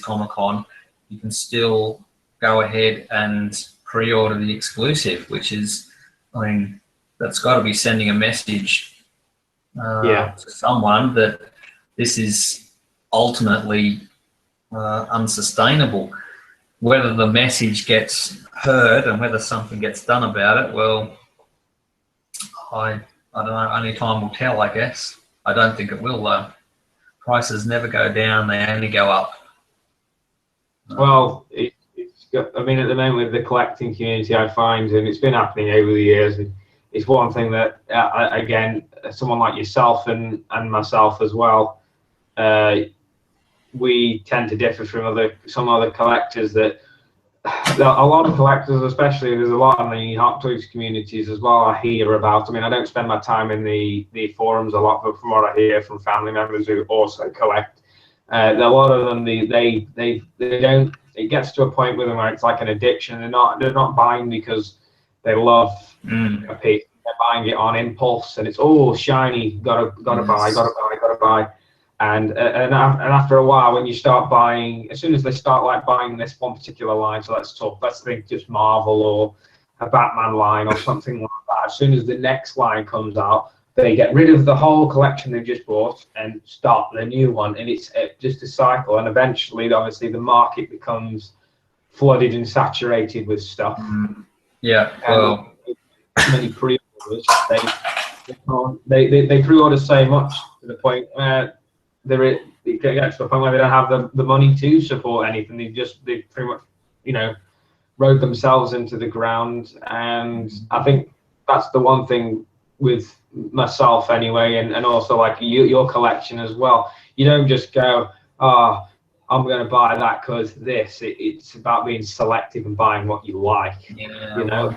S2: Comic-Con, you can still go ahead and pre-order the exclusive, which is, I mean, that's got to be sending a message to someone that this is ultimately unsustainable. Whether the message gets heard and whether something gets done about it, well, I don't know. Only time will tell, I guess. I don't think it will, though. Prices never go down; they only go up.
S1: Well, it's got, I mean, at the moment with the collecting community, I find, and it's been happening over the years, and it's one thing that, again, someone like yourself and myself as well, we tend to differ from some other collectors. That a lot of collectors, especially, there's a lot in the Hot Toys communities as well, I hear about. I mean, I don't spend my time in the forums a lot, but from what I hear from family members who also collect, a lot of them, they don't. It gets to a point with them where it's like an addiction. They're not buying because they love a piece. They're buying it on impulse, and it's, oh, shiny, gotta buy. And after a while, when you start buying, as soon as they start like buying this one particular line, so let's think just Marvel or a Batman line or something like that. As soon as the next line comes out, they get rid of the whole collection they've just bought and start the new one, and it's just a cycle. And eventually, obviously, the market becomes flooded and saturated with stuff.
S2: Yeah. Well,
S1: many pre-orders, they pre-order so much to the point it gets to a point where they don't have the money to support anything. They pretty much, you know, rode themselves into the ground. And I think that's the one thing with myself anyway, and also like your collection as well. You don't just go, oh, I'm going to buy that because this. It's about being selective and buying what you like.
S2: Yeah.
S1: You know.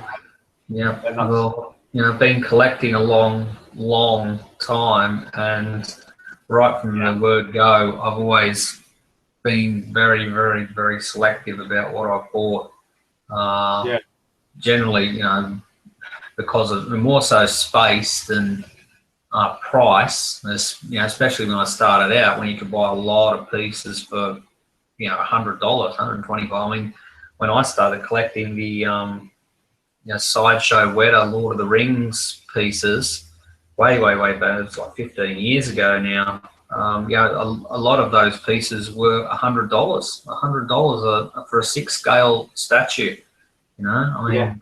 S2: Yeah. Well, you know, been collecting a long time, and right from the word go, I've always been very, very, very selective about what I've bought. Generally, you know, because of more so space than price. You know, especially when I started out, when you could buy a lot of pieces for, you know, $100, $125. I mean, when I started collecting the you know, Sideshow Weta Lord of the Rings pieces, way back, it's like 15 years ago now. You know, a lot of those pieces were $100. $100 for a 6-scale statue. You know, I mean,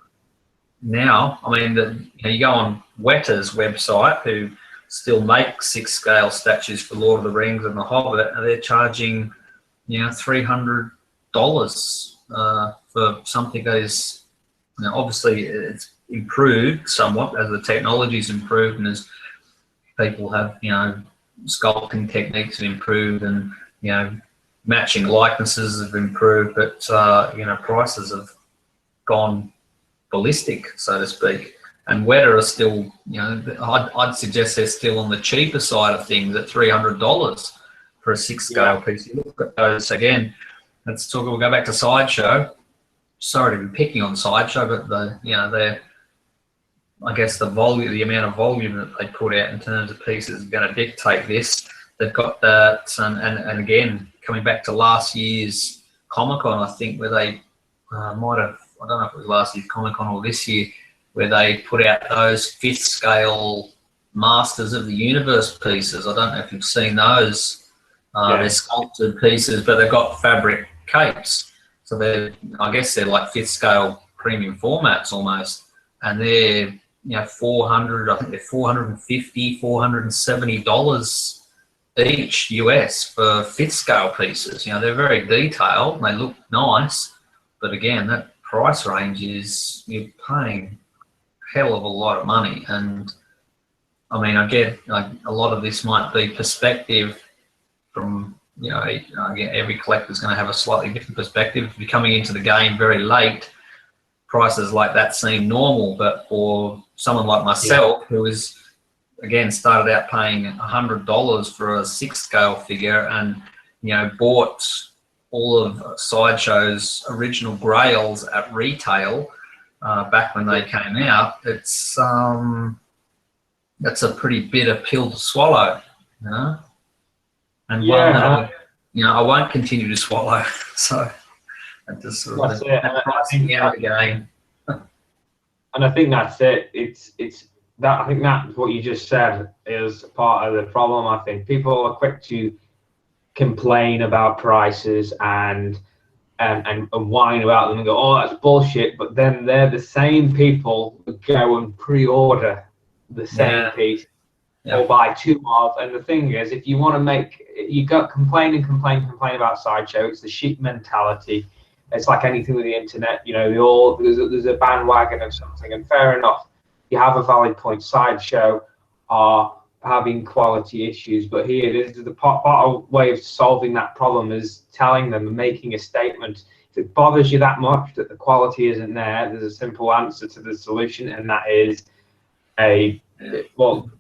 S2: now, I mean, you know, you go on Weta's website, who still make 6-scale statues for Lord of the Rings and The Hobbit, and they're charging, you know, $300 for something that is, you know, obviously it's improved somewhat as the technology's improved and as people have, you know, sculpting techniques have improved, and, you know, matching likenesses have improved, but you know, prices have gone ballistic, so to speak. And Weta are still, you know, I'd suggest they're still on the cheaper side of things at $300 for a 6 scale piece. You look at those again. Let's talk. We'll go back to Sideshow. Sorry to be picking on Sideshow, but they're, I guess the amount of volume that they put out in terms of pieces is going to dictate this. They've got that, and again, coming back to last year's Comic-Con, I think, where they might have, I don't know if it was last year's Comic-Con or this year, where they put out those 5th scale Masters of the Universe pieces. I don't know if you've seen those. They're sculpted pieces, but they've got fabric capes. So I guess they're like 5th scale premium formats almost, and they're, you know, $400. I think they're $450, $470 each US for 5th scale pieces. You know, they're very detailed and they look nice, but again, that price range is, you're paying a hell of a lot of money. And I mean, I get like a lot of this might be perspective from, you know, again, every collector's going to have a slightly different perspective. If you're coming into the game very late, prices like that seem normal, but for someone like myself, who is, again, started out paying $100 for a 6 scale figure, and, you know, bought all of Sideshow's original Grails at retail back when they came out, that's a pretty bitter pill to swallow, you know. And one that I won't continue to swallow. So that just sort of pricing out of the game.
S1: And I think that's it. It's that, I think that's what you just said is part of the problem. I think people are quick to complain about prices and whine about them and go, oh, that's bullshit. But then they're the same people that go and pre-order the same piece or buy 2 of. And the thing is, if you want to make, you got complain about Sideshow. It's the sheep mentality. It's like anything with the internet. You know, there's a bandwagon of something, and fair enough. You have a valid point. Sideshow are having quality issues, but here it is. The part of way of solving that problem is telling them and making a statement. If it bothers you that much that the quality isn't there, there's a simple answer to the solution, and that is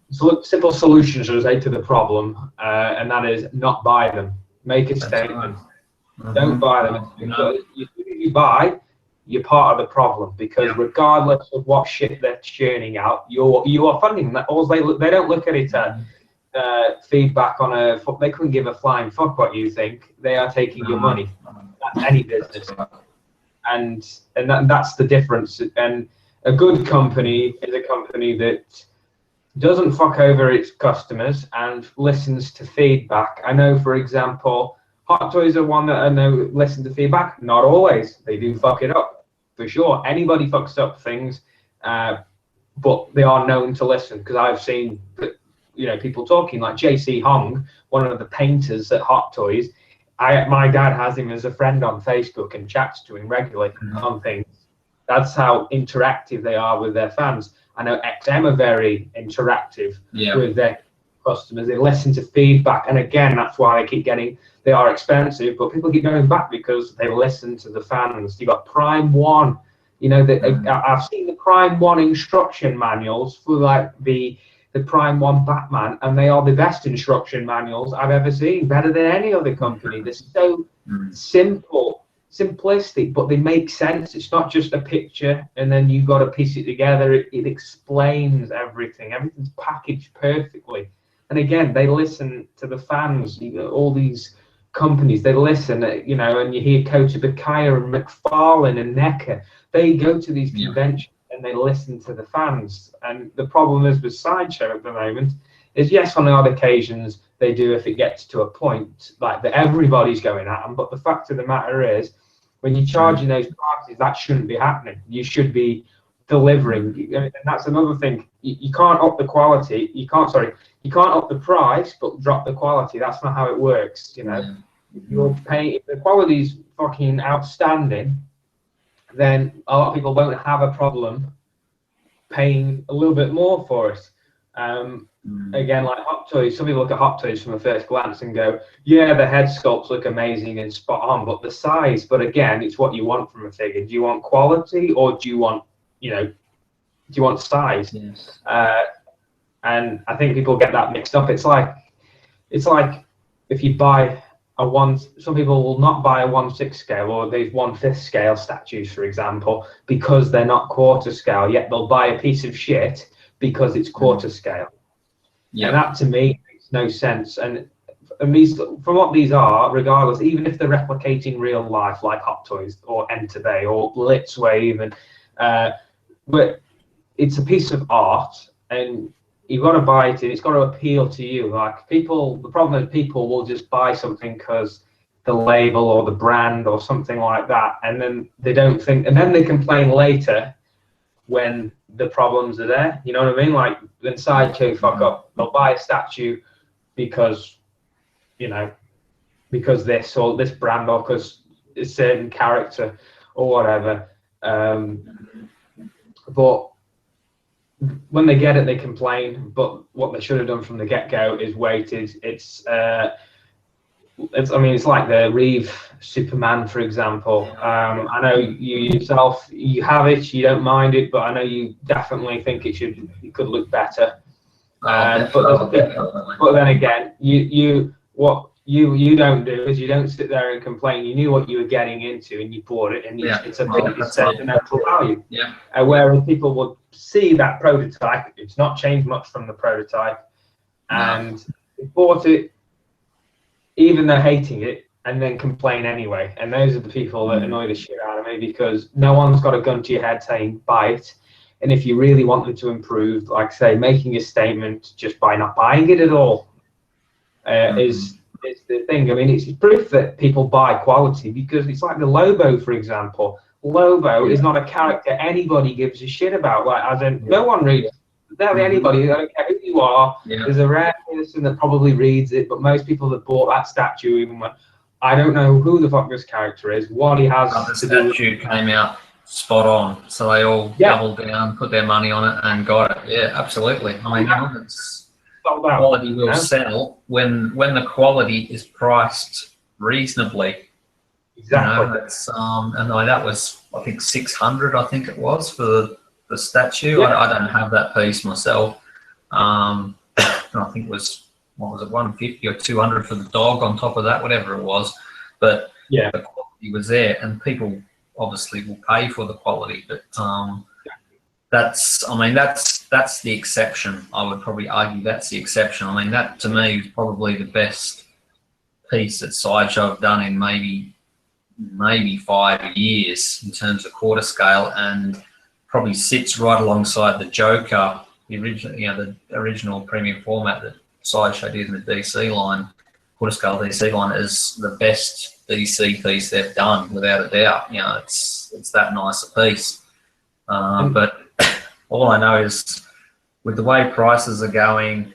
S1: simple solution, should I say, to the problem, and that is not buy them. Make a statement. Right. Don't buy them. Because if you buy, you're part of the problem, because regardless of what shit they're churning out, you are funding that. All they don't look at it as feedback on a. They couldn't give a flying fuck what you think. They are taking your money. That's any business, and that's the difference. And a good company is a company that doesn't fuck over its customers and listens to feedback. I know, for example, Hot Toys are one that I know listen to feedback. Not always. They do fuck it up. For sure, anybody fucks up things, but they are known to listen, because I've seen, you know, people talking like JC Hong, one of the painters at Hot Toys. My dad has him as a friend on Facebook and chats to him regularly on things. That's how interactive they are with their fans. I know XM are very interactive with their customers. They listen to feedback, and again, that's why they are expensive, but people keep going back because they listen to the fans. You got Prime One, you know, I've seen the Prime One instruction manuals for like the Prime One Batman, and they are the best instruction manuals I've ever seen, better than any other company. They're so simplistic, but they make sense. It's not just a picture and then you got to piece it together. It explains everything. Everything's packaged perfectly. And again, they listen to the fans. You know, all these companies, they listen, you know, and you hear Kota Bakaya and McFarlane and NECA. They go to these conventions and they listen to the fans. And the problem is with Sideshow at the moment is, yes, on the odd occasions they do, if it gets to a point like that everybody's going at them. But the fact of the matter is, when you're charging those prices, that shouldn't be happening. You should be delivering. And that's another thing. You can't up the quality. You can't up the price but drop the quality. That's not how it works. You know, if you're paying, if the quality's fucking outstanding, then a lot of people won't have a problem paying a little bit more for it. again, like Hot Toys, some people look at Hot Toys from a first glance and go, yeah, the head sculpts look amazing and spot on, but the size, but again, it's what you want from a figure. Do you want quality, or do you want, do you want size?
S2: Yes.
S1: And I think people get that mixed up. It's like if you buy some people will not buy a 1/6 scale or these 1/5 scale statues, for example, because they're not quarter scale, yet they'll buy a piece of shit because it's quarter scale. Yeah. And that to me makes no sense. And these, from what these are, regardless, even if they're replicating real life like Hot Toys or Enterbay or Blitzwave, but it's a piece of art, and you've got to buy it, and it's got to appeal to you. Like people, the problem is people will just buy something because the label or the brand or something like that, and then they don't think, and then they complain later when the problems are there. You know what I mean? Like when Sideshow fuck up, they'll buy a statue because, because this or this brand or because a certain character or whatever. But when they get it, they complain. But what they should have done from the get-go is waited. It's like the Reeve Superman, for example. I know you yourself, you have it, you don't mind it, but I know you definitely think it could look better. But then again, what you don't do is you don't sit there and complain. You knew what you were getting into, and you bought it, and it's a sentimental value.
S2: Yeah.
S1: Whereas people would see that prototype, it's not changed much from the prototype, and they bought it, even though hating it, and then complain anyway. And those are the people that annoy the shit out of me, because no one's got a gun to your head saying buy it. And if you really want them to improve, like say, making a statement just by not buying it at all is the thing. I mean, it's proof that people buy quality, because it's like the Lobo, for example. Lobo is not a character anybody gives a shit about. Like, as in, no one reads. Barely anybody. I don't care who you are. Yeah. There's a rare person that probably reads it, but most people that bought that statue even went, I don't know who the fuck this character is, what he has.
S2: The statue came out spot on, so they all doubled down, put their money on it, and got it. Yeah, absolutely. I mean, it's quality will sell when the quality is priced reasonably.
S1: Exactly.
S2: That's and that was, I think, 600. I think it was for the statue. Yeah. I don't have that piece myself. I think it was, what was it, 150 or 200 for the dog on top of that, whatever it was. But the quality was there, and people obviously will pay for the quality. But that's the exception. I would probably argue that's the exception. I mean, that to me is probably the best piece that Sideshow have done in maybe 5 years in terms of quarter scale, and probably sits right alongside the Joker, the original premium format that Sideshow did in the DC line, quarter scale DC line, is the best DC piece they've done, without a doubt. It's that nice a piece. But all I know is, with the way prices are going,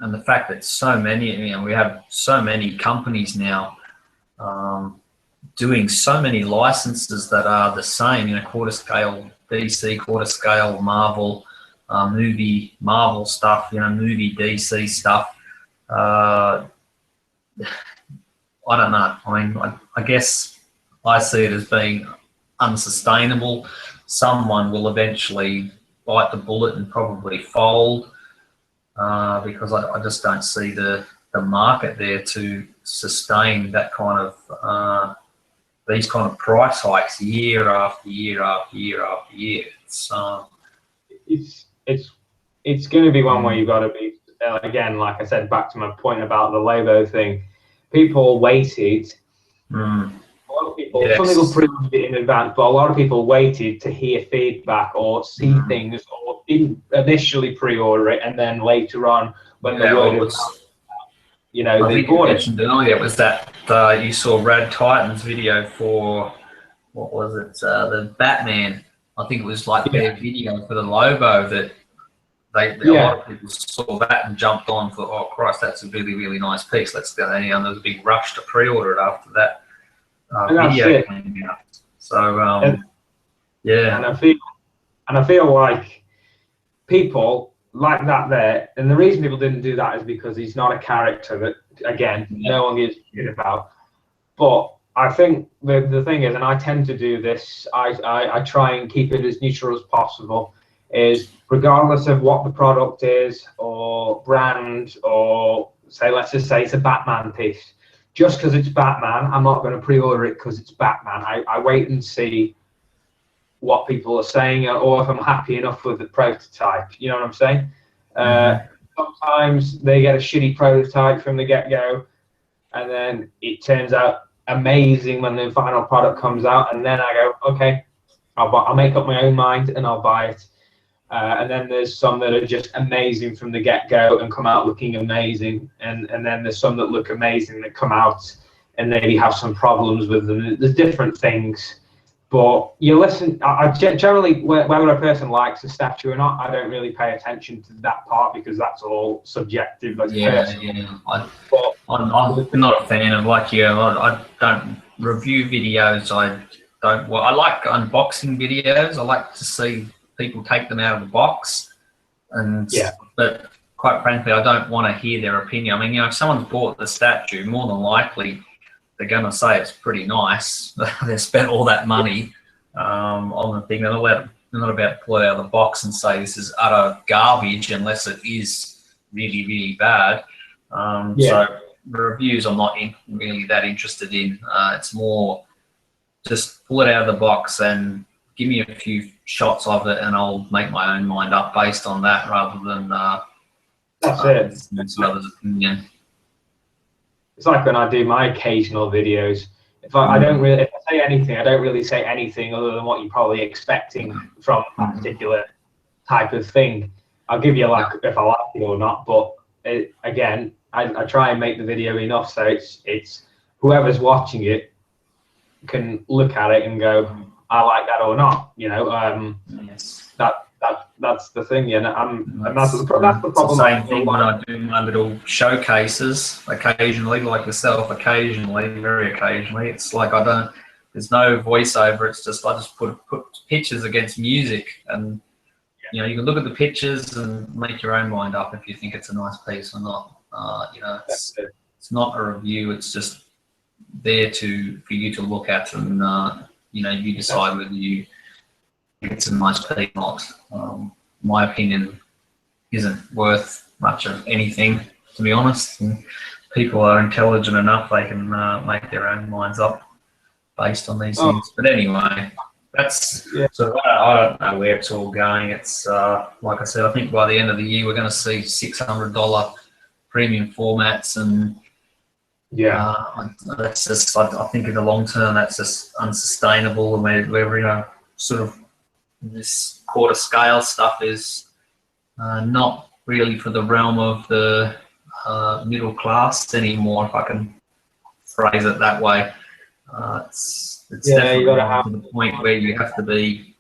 S2: and the fact that so many, we have so many companies now doing so many licenses that are the same, quarter scale DC, quarter scale Marvel, movie Marvel stuff, movie DC stuff. I don't know. I mean, I guess I see it as being unsustainable. Someone will eventually bite the bullet and probably fold, because I just don't see the market there to sustain that kind of these kind of price hikes year after year after year after year.
S1: It's going to be one where you've got to be, again, like I said, back to my point about the Lobo thing. People waited. A lot of people, some people pre-ordered it in advance, but a lot of people waited to hear feedback or see things, or didn't initially pre-order it, and then later on, when the word was, they bought it.
S2: Mentioned earlier was that you saw Rad Titan's video for, what was it, the Batman. I think it was like their video for the Lobo that a lot of people saw that and jumped on for, oh Christ, that's a really, really nice piece. Let's go. And there was a big rush to pre-order it after that video came out. So and I feel like people
S1: like that there. And the reason people didn't do that is because he's not a character that, again, no one gives a shit about. But I think the thing is, and I tend to do this, I try and keep it as neutral as possible, is regardless of what the product is or brand, or say, let's just say it's a Batman piece. Just because it's Batman, I'm not going to pre-order it because it's Batman. I wait and see what people are saying, or if I'm happy enough with the prototype. You know what I'm saying? Sometimes they get a shitty prototype from the get-go, and then it turns out amazing when the final product comes out, and then I go, okay, I'll make up my own mind and I'll buy it. And then there's some that are just amazing from the get-go and come out looking amazing, and then there's some that look amazing that come out and maybe have some problems with them. There's different things, but you listen. I generally, whether a person likes a statue or not, I don't really pay attention to that part because that's all subjective. That's personal.
S2: I'm not a fan of, like you. I don't review videos. I like unboxing videos. I like to see people take them out of the box, but quite frankly, I don't want to hear their opinion. I mean, if someone's bought the statue, more than likely they're going to say it's pretty nice. They spent all that money on the thing. They're not about to pull it out of the box and say this is utter garbage unless it is really, really bad. So the reviews I'm not really that interested in. It's more just pull it out of the box and give me a few shots of it, and I'll make my own mind up based on that, rather than others' opinion.
S1: It's like when I do my occasional videos. If I say anything, I don't really say anything other than what you're probably expecting from a particular type of thing. I'll give you if I like it or not, but again, I try and make the video enough so it's whoever's watching it can look at it and go, I like that or not, you know. That's the thing, and that's the problem.
S2: Same thing when I do my little showcases occasionally, like yourself, very occasionally. It's like there's no voiceover. It's just I just put pictures against music, and you know, you can look at the pictures and make your own mind up if you think it's a nice piece or not. You know, it's not a review. It's just there for you to look at, and you know, you decide whether you think it's a nice piece or not. My opinion isn't worth much of anything, to be honest. And people are intelligent enough; they can make their own minds up based on these things. But anyway, that's so I don't know where it's all going. It's like I said, I think by the end of the year we're going to see $600 premium formats, and that's just, I think in the long term that's just unsustainable. And we're in a sort of, this quarter scale stuff is not really for the realm of the middle class anymore, if I can phrase it that way. It's definitely to the point where you have to be,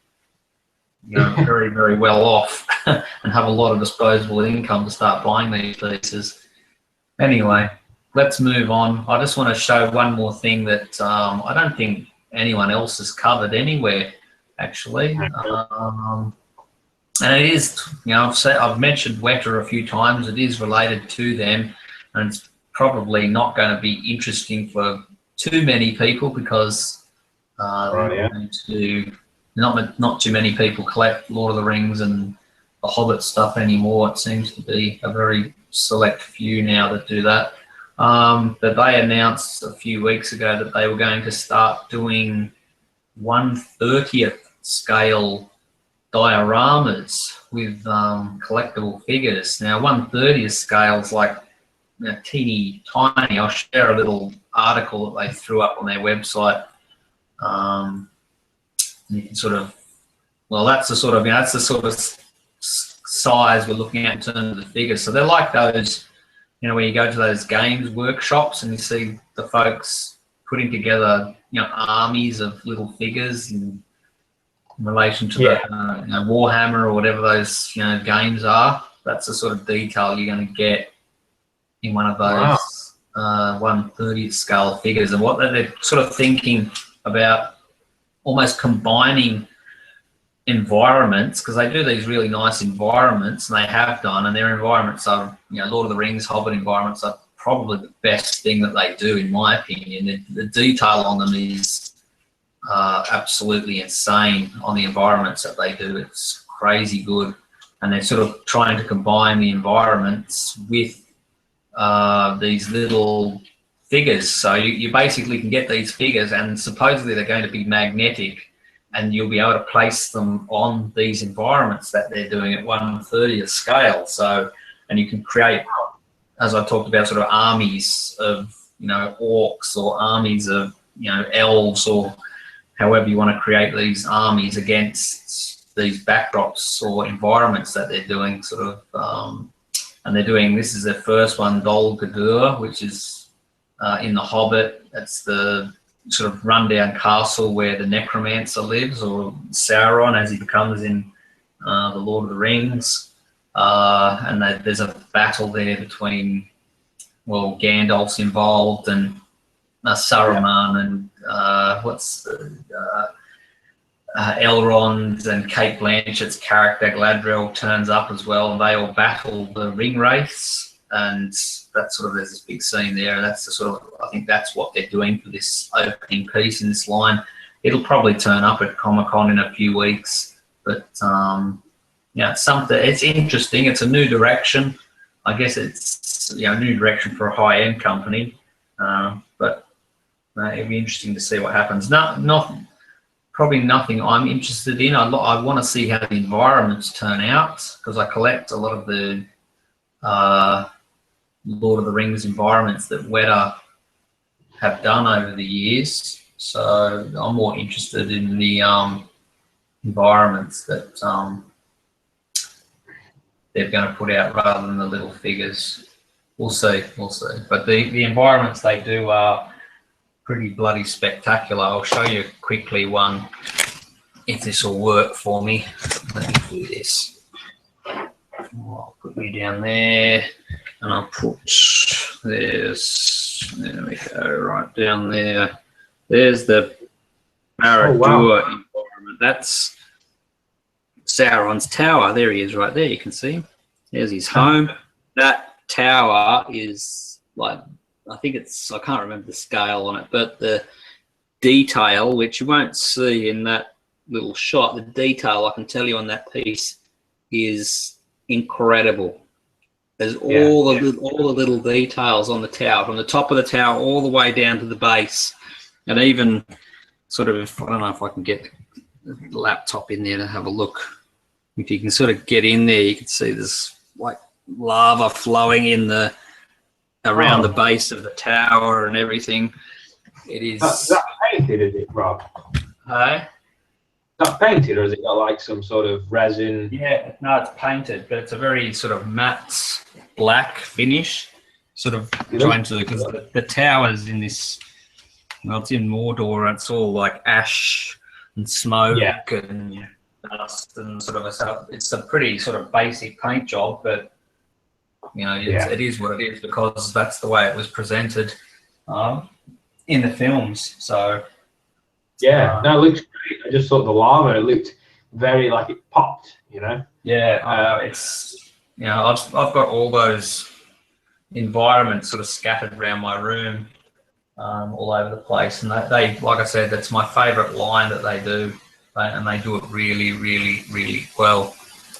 S2: you know, very, very well off and have a lot of disposable income to start buying these pieces. Anyway, let's move on. I just want to show one more thing that I don't think anyone else has covered anywhere, actually. And it is, you know, I've mentioned Weta a few times. It is related to them, and it's probably not going to be interesting for too many people because not too many people collect Lord of the Rings and the Hobbit stuff anymore. It seems to be a very select few now that do that. But they announced a few weeks ago that they were going to start doing 1/30th scale dioramas with collectible figures. Now 1/30th scale is like, you know, teeny tiny. I'll share a little article that they threw up on their website. You can sort of, well, that's the sort of, you know, that's the sort of size we're looking at in terms of the figures. So they're like those, you know, where you go to those games workshops and you see the folks putting together, you know, armies of little figures in relation to the you know, Warhammer or whatever those, you know, games are. That's the sort of detail you're going to get in one of those 1/30th scale figures. And what they're sort of thinking about, almost combining environments, because they do these really nice environments, and they have done, and their environments are, Lord of the Rings, Hobbit environments are probably the best thing that they do, in my opinion. The detail on them is absolutely insane on the environments that they do. It's crazy good, and they're sort of trying to combine the environments with these little figures. So you basically can get these figures, and supposedly they're going to be magnetic, and you'll be able to place them on these environments that they're doing at 1/30th scale. So, and you can create, as I talked about, sort of armies of, orcs, or armies of, elves, or however you want to create these armies against these backdrops or environments that they're doing, sort of, and they're doing, this is their first one, Dol Guldur, which is in The Hobbit. It's the sort of rundown castle where the necromancer lives, or Sauron as he becomes in The Lord of the Rings. And there's a battle there between, well, Gandalf's involved, and Saruman, and Elrond, and Kate Blanchett's character Gladriel turns up as well, and they all battle the ring wraiths. And that's sort of, there's this big scene there. That's the sort of, I think that's what they're doing for this opening piece in this line. It'll probably turn up at Comic-Con in a few weeks, but it's something. It's interesting. It's a new direction. I guess it's a new direction for a high-end company, but it'll be interesting to see what happens. Probably nothing I'm interested in. I want to see how the environments turn out, because I collect a lot of the Lord of the Rings environments that Weta have done over the years. So I'm more interested in the environments that they're going to put out rather than the little figures. We'll see. But the environments they do are pretty bloody spectacular. I'll show you quickly one, if this will work for me. Let me do this. I'll put you down there, and I'll put there we go, right down there. There's the Barad-dûr environment. That's Sauron's tower. There he is, right there. You can see him. There's his home. That tower is like, I think it's, I can't remember the scale on it, but the detail, which you won't see in that little shot, the detail I can tell you on that piece is incredible. There's all the little details on the tower, from the top of the tower all the way down to the base, and even sort of, I don't know if I can get the laptop in there to have a look. If you can sort of get in there, you can see there's like lava flowing in the around the base of the tower and everything. It is.
S1: Is that painted, is it, Rob?
S2: Hey?
S1: Is that painted, or has it got like some sort of resin?
S2: Yeah, no, it's painted, but it's a very sort of matte black finish, sort of trying to, because the tower's in this, well, it's in Mordor, and it's all like ash and smoke and dust and sort of it's a pretty sort of basic paint job, but it is what it is, because that's the way it was presented in the films. So
S1: no, it looks great. I just thought the lava, it looked very like it popped,
S2: it's I've got all those environments sort of scattered around my room, all over the place, and they like I said, that's my favorite line that they do, and they do it really, really, really well.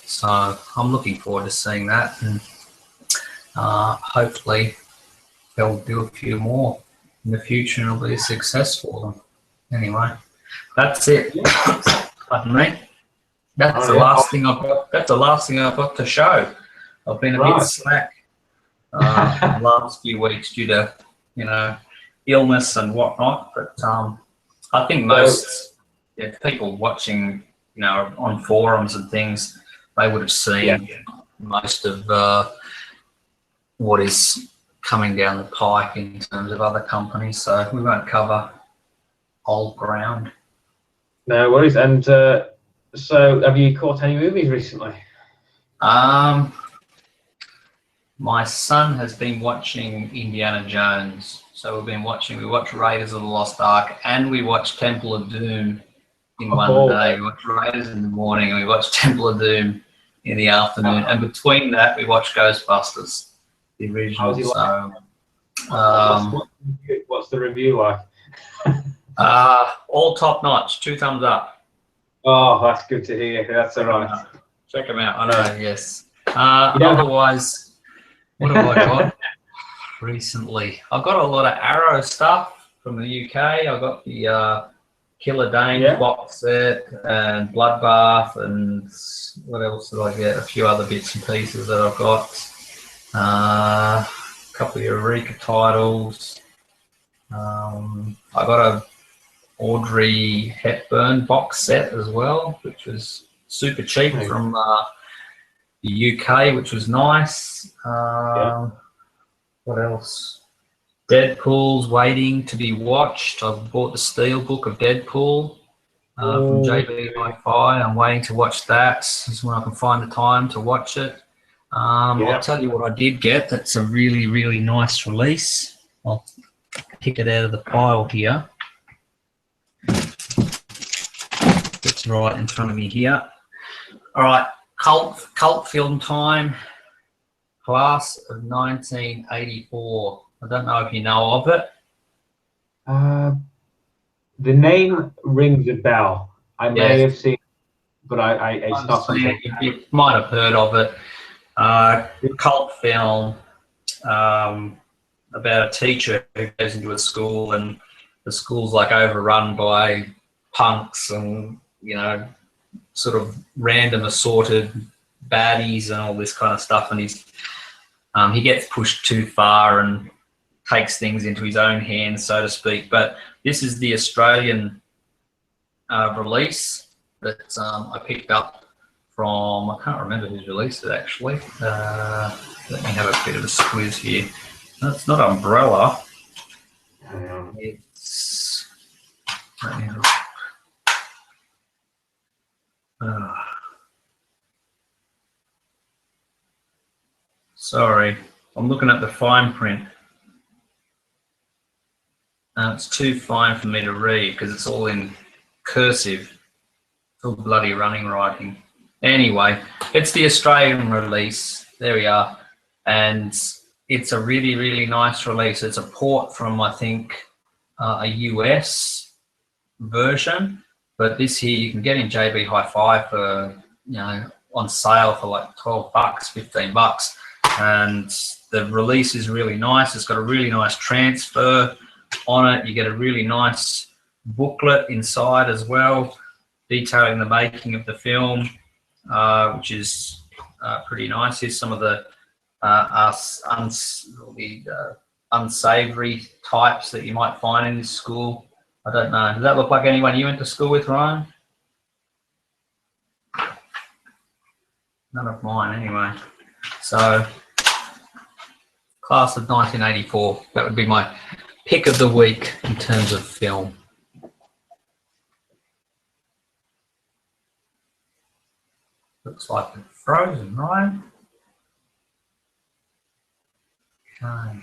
S2: So I'm looking forward to seeing that, and hopefully they'll do a few more in the future, and it'll be a success for them. Anyway, that's it. Pardon me. That's the last thing I've got. That's the last thing I've got to show. I've been a bit slack the last few weeks due to illness and whatnot. But I think most people watching, on forums and things, they would have seen most of what is coming down the pike in terms of other companies. So we won't cover old ground.
S1: No worries. And so, have you caught any movies recently?
S2: My son has been watching Indiana Jones. So we watched Raiders of the Lost Ark, and we watched Temple of Doom in one day. We watched Raiders in the morning and we watched Temple of Doom in the afternoon. And between that, we watched Ghostbusters, the original.
S1: How's he like?
S2: So,
S1: what's the review like?
S2: all top notch, 2 thumbs up.
S1: Oh, that's good to hear. That's all right.
S2: Check them out. I know, yes. Otherwise, what have I got recently? I've got a lot of Arrow stuff from the UK. I've got the Killer Dane box set and Bloodbath, and what else did I get? A few other bits and pieces that I've got. A couple of Eureka titles. I got a Audrey Hepburn box set as well, which was super cheap from the UK, which was nice. What else? Deadpool's waiting to be watched. I've bought the Steelbook of Deadpool from JB Hi-Fi. I'm waiting to watch that. This is when I can find the time to watch it. I'll tell you what I did get. That's a really, really nice release. I'll pick it out of the pile here. It's right in front of me here. All right, cult film time. Class of 1984. I don't know if you know of it.
S1: The name rings a bell. I may have seen, but it's not something.
S2: You might have heard of it. Cult film about a teacher who goes into a school and the school's like overrun by punks and, you know, sort of random assorted baddies and all this kind of stuff, and he gets pushed too far and takes things into his own hands, so to speak. But this is the Australian release that I picked up from, I can't remember who's released it actually. Let me have a bit of a squeeze here. No, it's not Umbrella. It's, let me have a, sorry, I'm looking at the fine print. It's too fine for me to read because it's all in cursive. It's all bloody running writing. Anyway, it's the Australian release. There we are. And it's a really, really nice release. It's a port from, I think, a US version. But this here you can get in JB Hi-Fi for, you know, on sale for like $12, $15. And the release is really nice. It's got a really nice transfer on it. You get a really nice booklet inside as well, detailing the making of the film, which is pretty nice. Here's some of the unsavory types that you might find in this school. I don't know. Does that look like anyone you went to school with, Ryan? None of mine, anyway. So, class of 1984. That would be my pick of the week in terms of film. Looks like it's frozen, Ryan. Okay.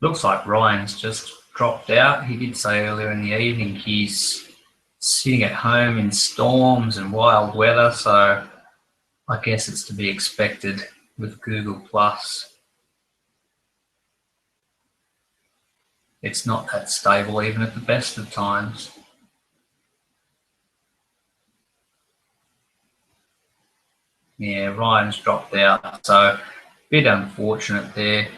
S2: Looks like Ryan's just dropped out. He did say earlier in the evening he's sitting at home in storms and wild weather, so I guess it's to be expected with Google+. It's not that stable even at the best of times. Yeah, Ryan's dropped out, so a bit unfortunate there.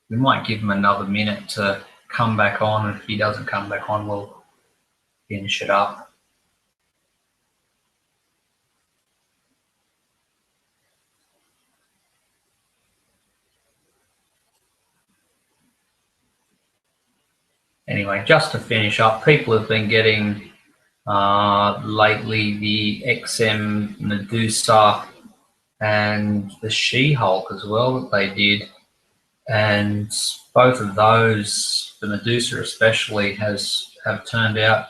S2: We might give him another minute to come back on. If he doesn't come back on, we'll finish it up. Anyway, just to finish up, people have been getting lately the XM Medusa and the She-Hulk as well that they did. And both of those, the Medusa especially, has have turned out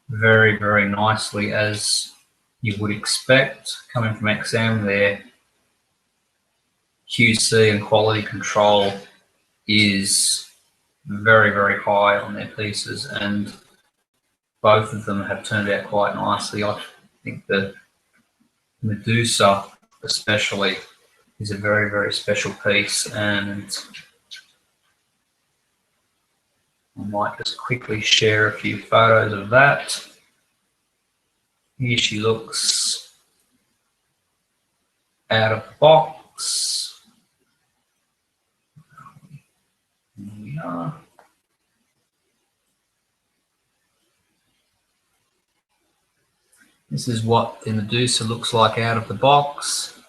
S2: very, very nicely, as you would expect coming from XM. Their QC and quality control is very, very high on their pieces, and both of them have turned out quite nicely. I think the Medusa especially is a very, very special piece, and I might just quickly share a few photos of that. Here she looks out of the box. Here we are. This is what the Medusa looks like out of the box.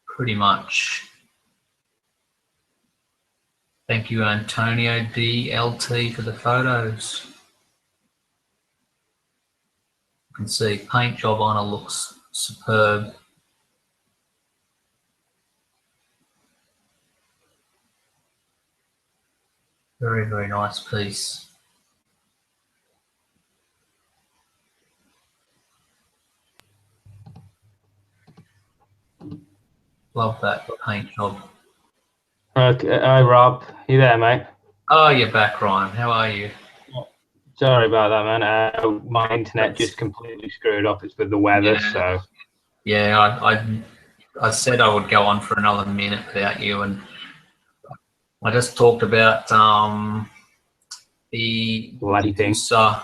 S2: Pretty much. Thank you, Antonio DLT, for the photos. You can see paint job on her looks superb. Very, very nice piece. Love that paint job.
S1: Okay, hi Rob, you there, mate?
S2: Oh, you're back, Ryan. How are you?
S1: Sorry about that, man. My internet just completely screwed up. It's with the weather, so.
S2: Yeah, I said I would go on for another minute without you, and I just talked about the
S1: Bloody thing.
S2: Medusa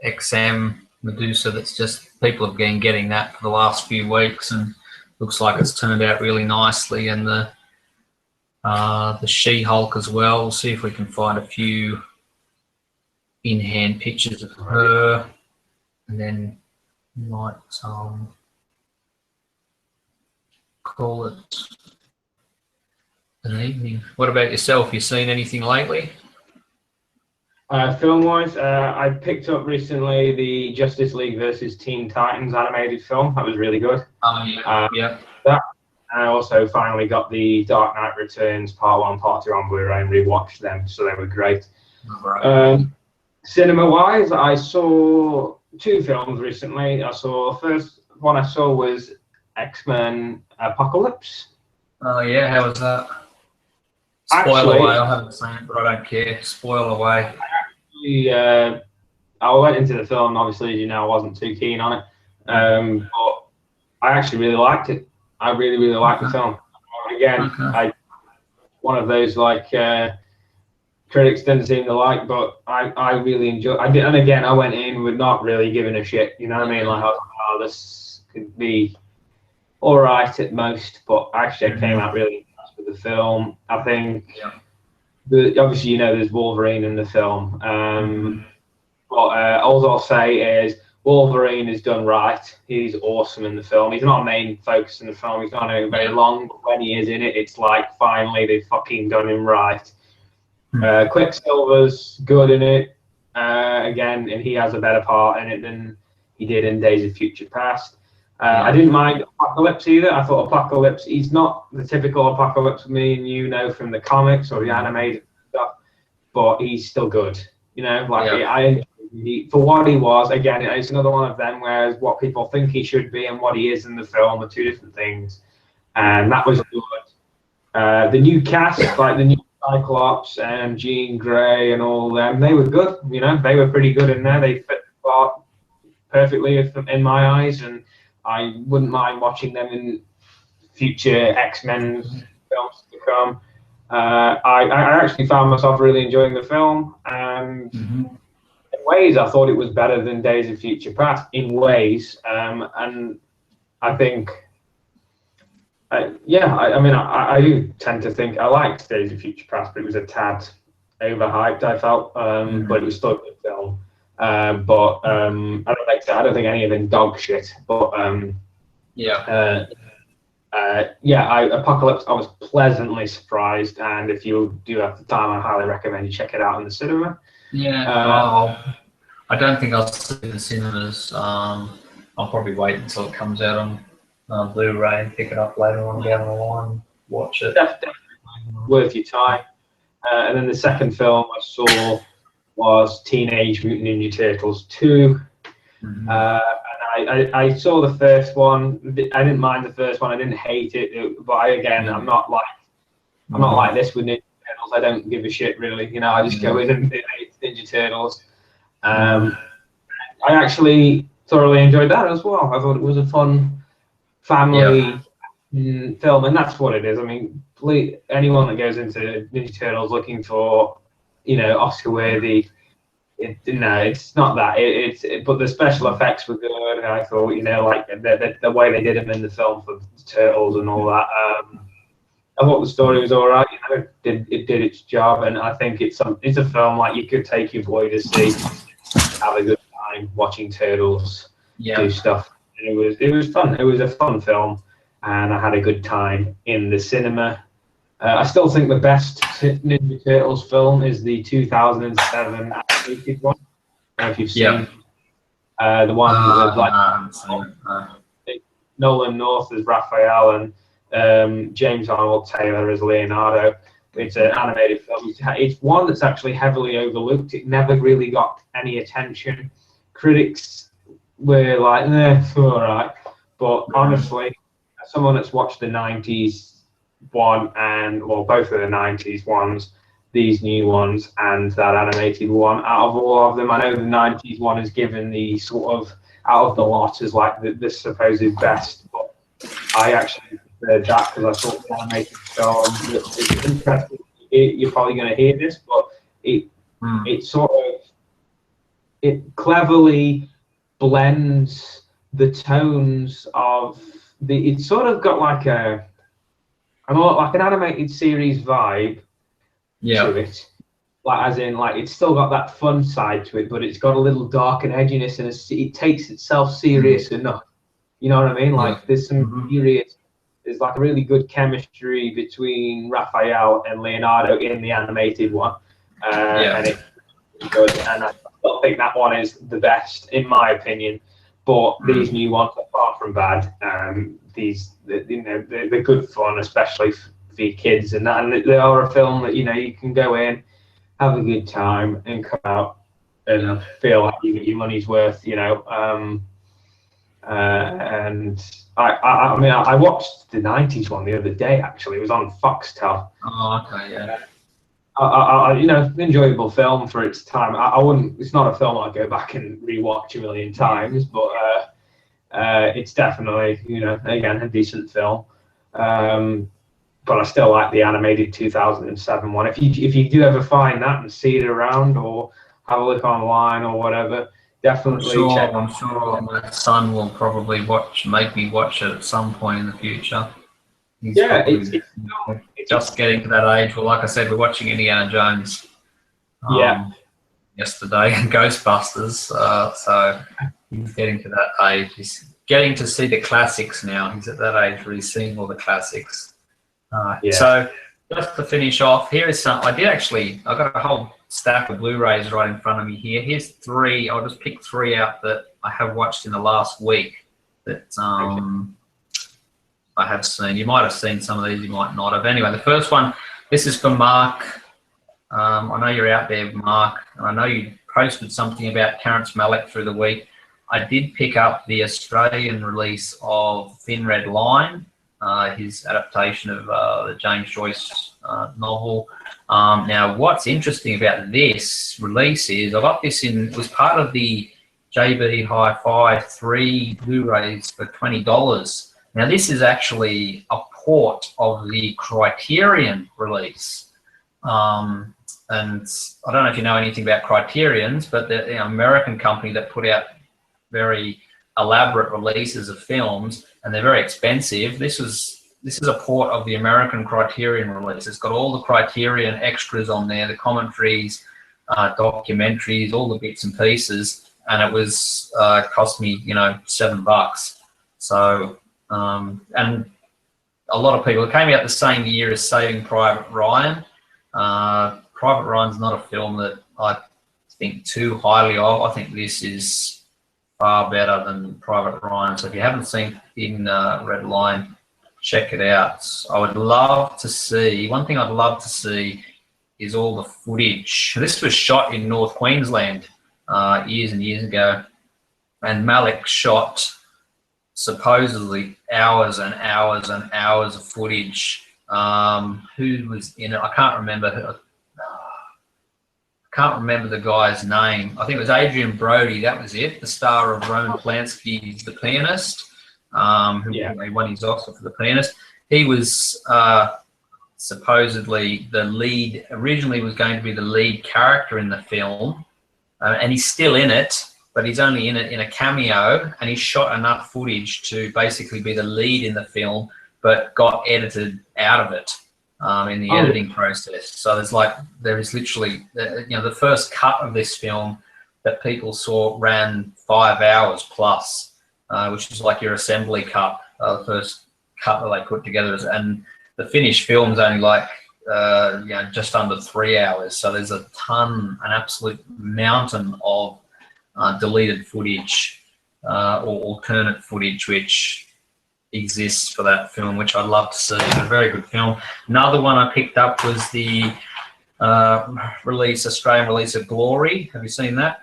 S2: XM Medusa. That's just, people have been getting that for the last few weeks, and looks like it's turned out really nicely. And the She-Hulk as well. We'll see if we can find a few in-hand pictures of her, and then we might call it an evening. What about yourself? You seen anything lately?
S1: Film-wise, I picked up recently the Justice League versus Teen Titans animated film. That was really good.
S2: Oh, yeah. Yeah.
S1: That, and I also finally got the Dark Knight Returns Part 1, Part 2 on Blu-ray and rewatched them, so they were great.
S2: Right.
S1: Cinema-wise, I saw 2 films recently. First one I saw was X-Men Apocalypse.
S2: Oh, yeah. How was that? Spoil
S1: Actually,
S2: away. I haven't seen it, but I don't care. Spoil away.
S1: I went into the film, obviously, as you know, I wasn't too keen on it. But I actually really liked it. I really, really liked the film. Again, one of those critics didn't seem to like, but I really enjoyed. I did, and again, I went in with not really giving a shit. You know what I mean? Like, oh, this could be all right at most, but actually, I came out really impressed with the film. I think, obviously, you know, there's Wolverine in the film. But all I'll say is Wolverine is done right. He's awesome in the film. He's not a main focus in the film. He's not very long, but when he is in it, it's like finally they've fucking done him right. Quicksilver's good in it, again, and he has a better part in it than he did in Days of Future Past. I didn't mind Apocalypse either. I thought Apocalypse, he's not the typical Apocalypse me and you know from the comics or the animated stuff, but he's still good. You know, for what he was, again, it's another one of them, whereas what people think he should be and what he is in the film are 2 different things. And that was good. The new cast, like the new Cyclops and Jean Grey and all them, they were good. You know, they were pretty good in there. They fit the part perfectly in my eyes, and I wouldn't mind watching them in future X-Men films to come. I actually found myself really enjoying the film, and in ways I thought it was better than Days of Future Past in ways, and I think I do tend to think I liked Days of Future Past, but it was a tad overhyped, I felt, but it was still a good film. I don't think any of them dog shit, but Apocalypse, I was pleasantly surprised, and if you do have the time, I highly recommend you check it out in the cinema.
S2: I don't think I'll see it in the cinemas. I'll probably wait until it comes out on Blu-ray and pick it up later on down the line, watch it.
S1: Definitely worth your time. And then the second film I saw was Teenage Mutant Ninja Turtles 2.
S2: Mhm.
S1: And I saw the first one. I didn't mind the first one. I didn't hate it. But I'm not like this with Ninja Turtles. I don't give a shit really. You know, I just go in and hate Ninja Turtles. I actually thoroughly enjoyed that as well. I thought it was a fun family film, and that's what it is. I mean, anyone that goes into Ninja Turtles looking for, you know, Oscar-worthy, no, it's not that. But the special effects were good, and I thought, you know, like the way they did them in the film for the Turtles and all that. I thought the story was all right. You know, it did its job, and I think it's a film like you could take your boy to see, have a good time watching Turtles do stuff. And it was fun. It was a fun film, and I had a good time in the cinema. I still think the best Ninja Turtles film is the 2007 animated one. I don't know if you've seen the one with like Nolan North as Raphael and James Arnold Taylor as Leonardo. It's an animated film. It's one that's actually heavily overlooked. It never really got any attention. Critics were like, it's all right. But honestly, as someone that's watched the 90s one and, well, both of the 90s ones, these new ones, and that animated one, out of all of them, I know the 90s one is given the sort of, out of the lot, as like the supposed best, but I actually preferred that because I thought the animated film is interesting. You're probably going to hear this, but it sort of, it cleverly blends the tones of it's sort of got like an animated series vibe to it. Like, as in, like, it's still got that fun side to it, but it's got a little dark and edginess, and it takes itself serious enough. You know what I mean? Like, there's some serious, there's like a really good chemistry between Raphael and Leonardo in the animated one. And it's good. And I don't think that one is the best, in my opinion. But these new ones are far from bad. They're good fun, especially for your kids, and that. And they are a film that, you know, you can go in, have a good time, and come out and feel like you get your money's worth. You know. And I mean, I watched the 90s one the other day. Actually, it was on Foxtel.
S2: Oh, okay, yeah.
S1: You know, enjoyable film for its time. I wouldn't. It's not a film I'd go back and rewatch a million times, but it's definitely, you know, again, a decent film. But I still like the animated 2007 one. If you do ever find that and see it around, or have a look online or whatever, definitely check.
S2: I'm sure my son will probably make me watch it at some point in the future. He's it's just getting to that age. Well, like I said, we're watching Indiana Jones yesterday and Ghostbusters. So he's getting to that age. He's getting to see the classics now. He's at that age where he's seeing all the classics. So just to finish off, here is some. I got a whole stack of Blu-rays right in front of me here. Here's 3. I'll just pick 3 out that I have watched in the last week that I have seen. You might have seen some of these, you might not have. Anyway, the first one, this is from Mark. I know you're out there, Mark, and I know you posted something about Terrence Malick through the week. I did pick up the Australian release of Thin Red Line, his adaptation of the James Joyce novel. Now, what's interesting about this release is I got this it was part of the JB Hi-Fi 3 Blu-rays for $20. Now, this is actually a port of the Criterion release. And I don't know if you know anything about Criterions, but they're an American company that put out very elaborate releases of films, and they're very expensive. This is a port of the American Criterion release. It's got all the Criterion extras on there, the commentaries, documentaries, all the bits and pieces, and it was cost me, you know, $7. So and a lot of people, it came out the same year as Saving Private Ryan. Private Ryan's not a film that I think too highly of. I think this is far better than Private Ryan. So if you haven't seen Thin Red Line, check it out. I would love to see, one thing I'd love to see is all the footage. This was shot in North Queensland years and years ago, and Malick shot supposedly hours and hours and hours of footage. Who was in it? I can't remember. Can't remember the guy's name. I think it was Adrian Brody. That was it. The star of Roman Polanski's The Pianist, who won his Oscar for The Pianist. He was supposedly the lead. Originally, was going to be the lead character in the film, and he's still in it, but he's only in it in a cameo. And he shot enough footage to basically be the lead in the film, but got edited out of it. In the editing process. So there is literally, the first cut of this film that people saw ran 5 hours plus, which is like your assembly cut, the first cut that they put together. And the finished film's only just under 3 hours. So there's an absolute mountain of deleted footage or alternate footage, which exists for that film, which I'd love to see. It's a very good film. Another one I picked up was the Australian release of Glory. Have you seen that?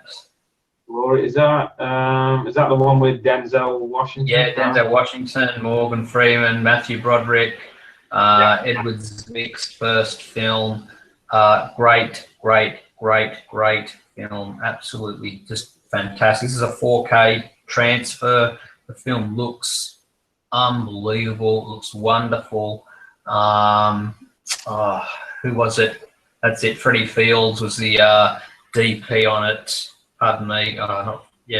S1: Glory, is that the one with Denzel Washington?
S2: Yeah, Denzel Washington, Morgan Freeman, Matthew Broderick, Edward Zwick's first film. Great film. Absolutely just fantastic. This is a 4K transfer. The film looks unbelievable, looks wonderful. Who was it? That's it. Freddie Fields was the DP on it. Pardon me.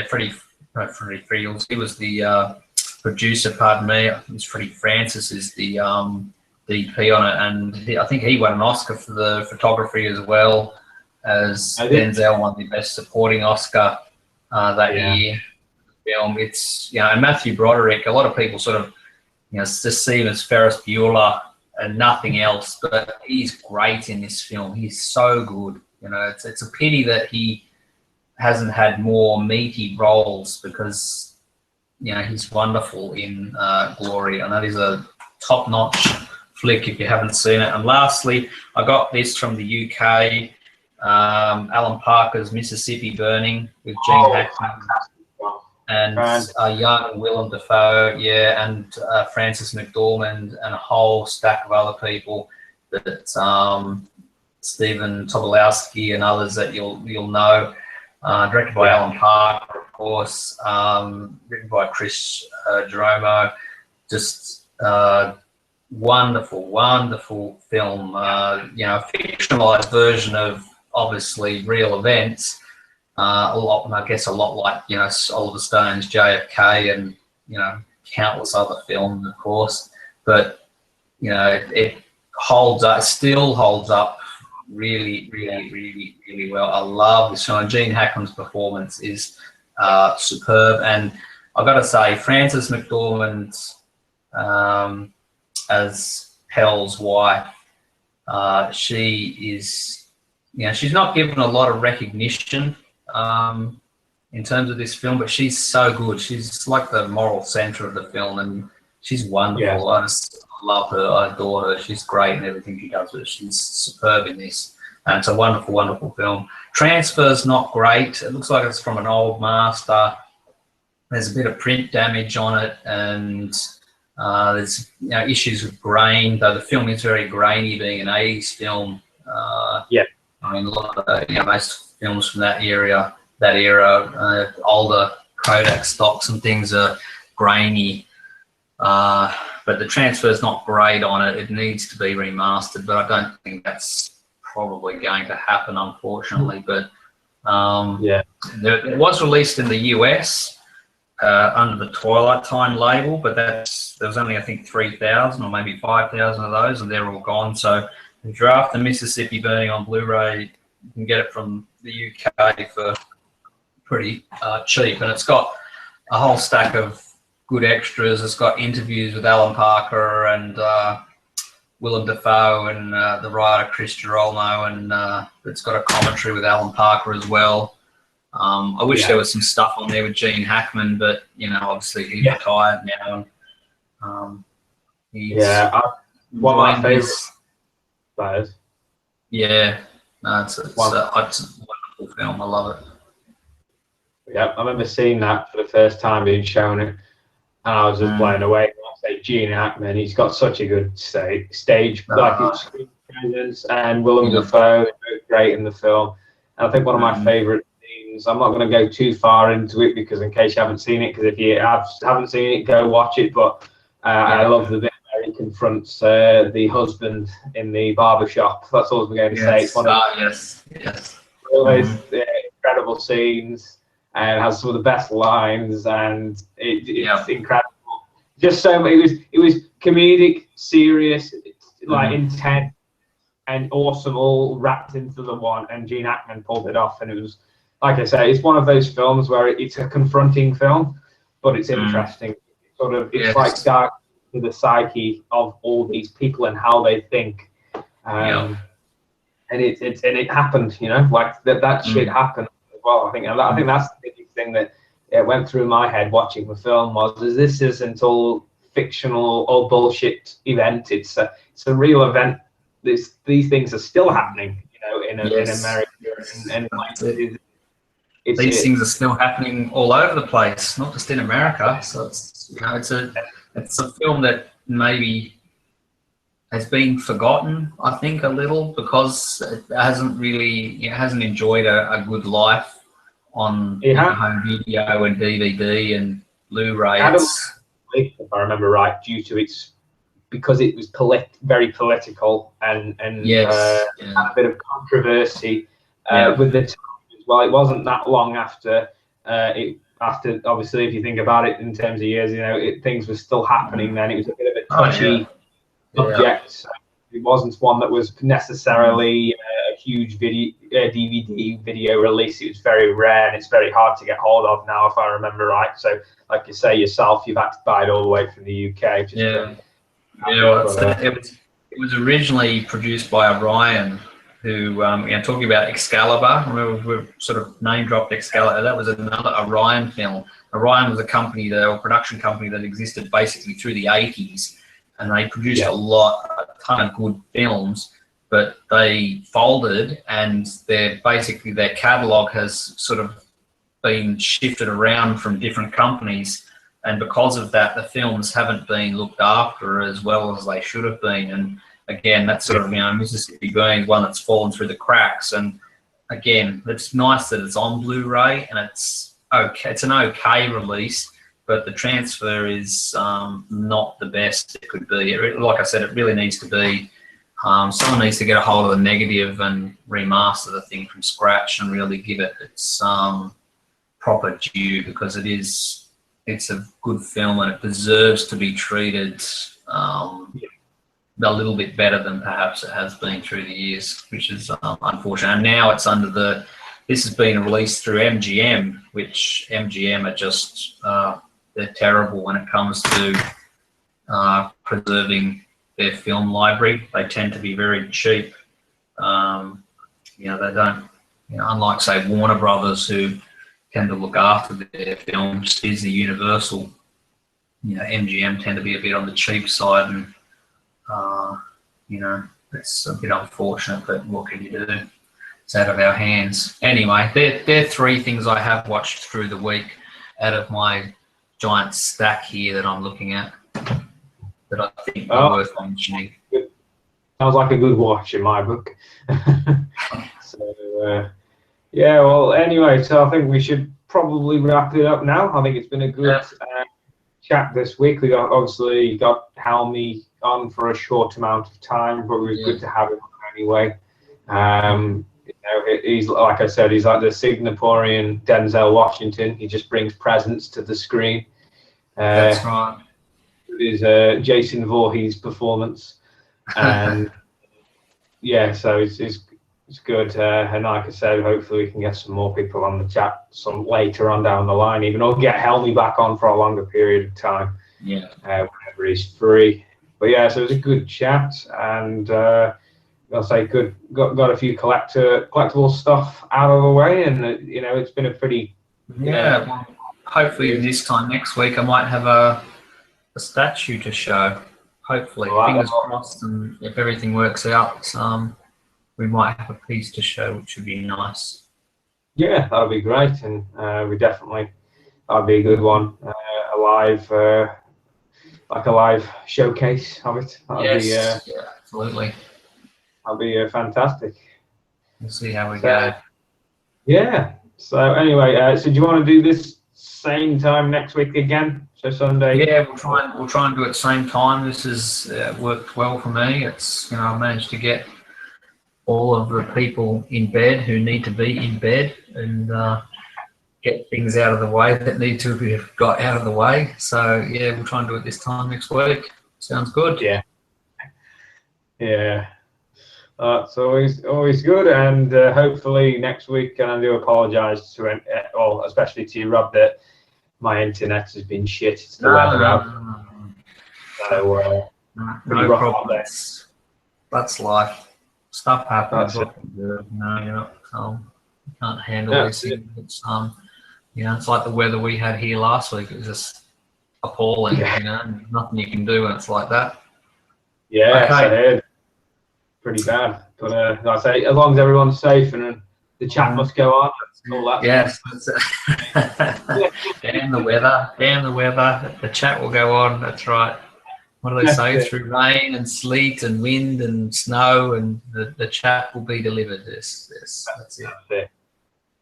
S2: Freddie Fields. He was the producer. Pardon me. I think it's Freddie Francis is the DP on it, and I think he won an Oscar for the photography as well, as Denzel won the Best Supporting Oscar that year. Film. It's and Matthew Broderick. A lot of people sort of just see him as Ferris Bueller and nothing else, but he's great in this film. He's so good. It's a pity that he hasn't had more meaty roles, because he's wonderful in Glory. I know he's a top-notch flick if you haven't seen it. And lastly, I got this from the UK, Alan Parker's Mississippi Burning with Gene Hackman. And a young Willem Dafoe, and Frances McDormand, and a whole stack of other people that Stephen Tobolowsky and others that you'll know. Directed by Alan Parker, of course. Written by Chris Geromo. Just wonderful film. A fictionalized version of obviously real events. A lot like Oliver Stone's JFK and countless other films, of course. But it holds up, still holds up really well. I love this film. Gene Hackman's performance is superb, and I've got to say, Frances McDormand as Pell's wife, she is, she's not given a lot of recognition in terms of this film, but she's so good. She's like the moral center of the film, and she's wonderful. I just love her. I adore her. She's great in everything she does, but she's superb in this. And it's a wonderful film. Transfer's not great. It looks like it's from an old master. There's a bit of print damage on it, and there's issues with grain, though the film is very grainy, being an 80s film. I mean, a lot of most films from that era, older Kodak stocks and things are grainy. But the transfer's not great on it. It needs to be remastered, but I don't think that's probably going to happen, unfortunately. But it was released in the US under the Twilight Time label, but there was only, I think, 3,000 or maybe 5,000 of those, and they're all gone. So if you're after Mississippi Burning on Blu-ray, you can get it from the UK for pretty cheap, and it's got a whole stack of good extras. It's got interviews with Alan Parker and Willem Dafoe and the writer Chris Geromo, and it's got a commentary with Alan Parker as well. I wish there was some stuff on there with Gene Hackman, but obviously he's retired now. And
S1: one of my favourite players.
S2: Yeah, No, it's a wonderful film. I love it.
S1: Yeah, I remember seeing that for the first time being shown it, and I was just blown away. I say Gene Hackman, he's got such a good stage screen presence, and Willem Dafoe is great in the film. And I think one of my favourite scenes. I'm not going to go too far into it because in case you haven't seen it, because if you haven't seen it, go watch it. But I love the bit where he confronts the husband in the barber shop. That's all I'm going to say. It's one of always incredible scenes. And has some of the best lines, and it's incredible. Just so it was comedic, serious, like intense, and awesome, all wrapped into the one. And Gene Hackman pulled it off, and it was, like I say, it's one of those films where it's a confronting film, but it's interesting. It's like dark to the psyche of all these people and how they think. And it happened, you know, like that shit happened. Well, I think that's the biggest thing that went through my head watching the film was this isn't all fictional or bullshit event. It's a real event. These things are still happening, you know, in America, and
S2: these things are still happening all over the place, not just in America. So it's it's a film that maybe has been forgotten, I think, a little because it hasn't enjoyed a good life on home video and DVD and Blu-ray.
S1: If I remember right, because it was very political and had a bit of controversy with the time as well. It wasn't that long after after obviously, if you think about it in terms of years, you know, things were still happening then. It was a bit of a touchy subject. So it wasn't one that was necessarily a huge DVD video release. It was very rare, and it's very hard to get hold of now, if I remember right. So, like you say yourself, you've had to buy it all the way from the UK.
S2: It was originally produced by Orion, who, talking about Excalibur. Remember, we've sort of name dropped Excalibur. That was another Orion film. Orion was a company, or production company that existed basically through the 80s. And they produced a ton of good films, but they folded, and their catalogue has sort of been shifted around from different companies, and because of that, the films haven't been looked after as well as they should have been. And again, that's sort of, Mississippi Burning, one that's fallen through the cracks. And again, it's nice that it's on Blu-ray, and it's okay. It's an okay release. But the transfer is not the best it could be. Like I said, it really needs to be. Someone needs to get a hold of the negative and remaster the thing from scratch and really give it its proper due, because it's a good film and it deserves to be treated a little bit better than perhaps it has been through the years, which is unfortunate. And now it's this has been released through MGM, which MGM are just they're terrible when it comes to preserving their film library. They tend to be very cheap. They don't, unlike say Warner Brothers, who tend to look after their films, Disney, Universal, MGM tend to be a bit on the cheap side, and it's a bit unfortunate, but what can you do? It's out of our hands. Anyway, they're three things I have watched through the week out of my giant stack here that I'm looking at that I think are worth mentioning.
S1: Sounds like a good watch in my book. Well, anyway, so I think we should probably wrap it up now. I think it's been a good chat this week. We obviously got Helmy on for a short amount of time, but it was good to have him on anyway. He's, like I said, he's like the Singaporean Denzel Washington. He just brings presence to the screen.
S2: That's right.
S1: Is Jason Voorhees' performance, and so it's good. And like I said, hopefully we can get some more people on the chat some later on down the line, even or get Helmy back on for a longer period of time. Whenever he's free. But so it was a good chat, and I'll say got a few collectible stuff out of the way, and it's been a pretty
S2: well, hopefully this time next week I might have a statue to show. Hopefully, fingers crossed, and if everything works out, we might have a piece to show, which would be nice.
S1: Yeah, that'd be great, and that'd be a good one. A live, like a live showcase of it. That'd be,
S2: Yeah, absolutely.
S1: that'd be fantastic.
S2: We'll see how we go.
S1: Yeah. So anyway, so do you want to do this same time next week again? So Sunday.
S2: Yeah, we'll try and do it same time. This has worked well for me. It's I managed to get all of the people in bed who need to be in bed and get things out of the way that need to be got out of the way. So yeah, we'll try and do it this time next week. Sounds good.
S1: Yeah. Yeah. It's always good, and hopefully next week. And I do apologise to well, especially to you, Rob, that my internet has been shit. It's the weather out. So
S2: no problem. That's life. Stuff happens. You can't handle these things. It's it's like the weather we had here last week. It was just appalling. Nothing you can do when it's like that.
S1: Yeah,
S2: okay.
S1: I heard. Pretty bad, but like I say, as long as everyone's safe and the chat must go on. All that.
S2: Yes. Damn the weather. Damn the weather. The chat will go on. That's right. What do they say? Through rain and sleet and wind and snow, and the chat will be delivered. Yes, that's it.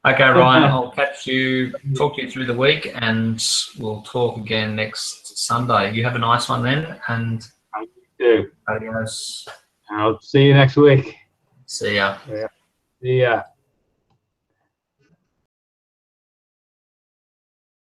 S2: Okay, Ryan, I'll talk to you through the week, and we'll talk again next Sunday. You have a nice one then, and
S1: you do.
S2: Adios.
S1: I'll see you next week.
S2: See ya.
S1: See ya.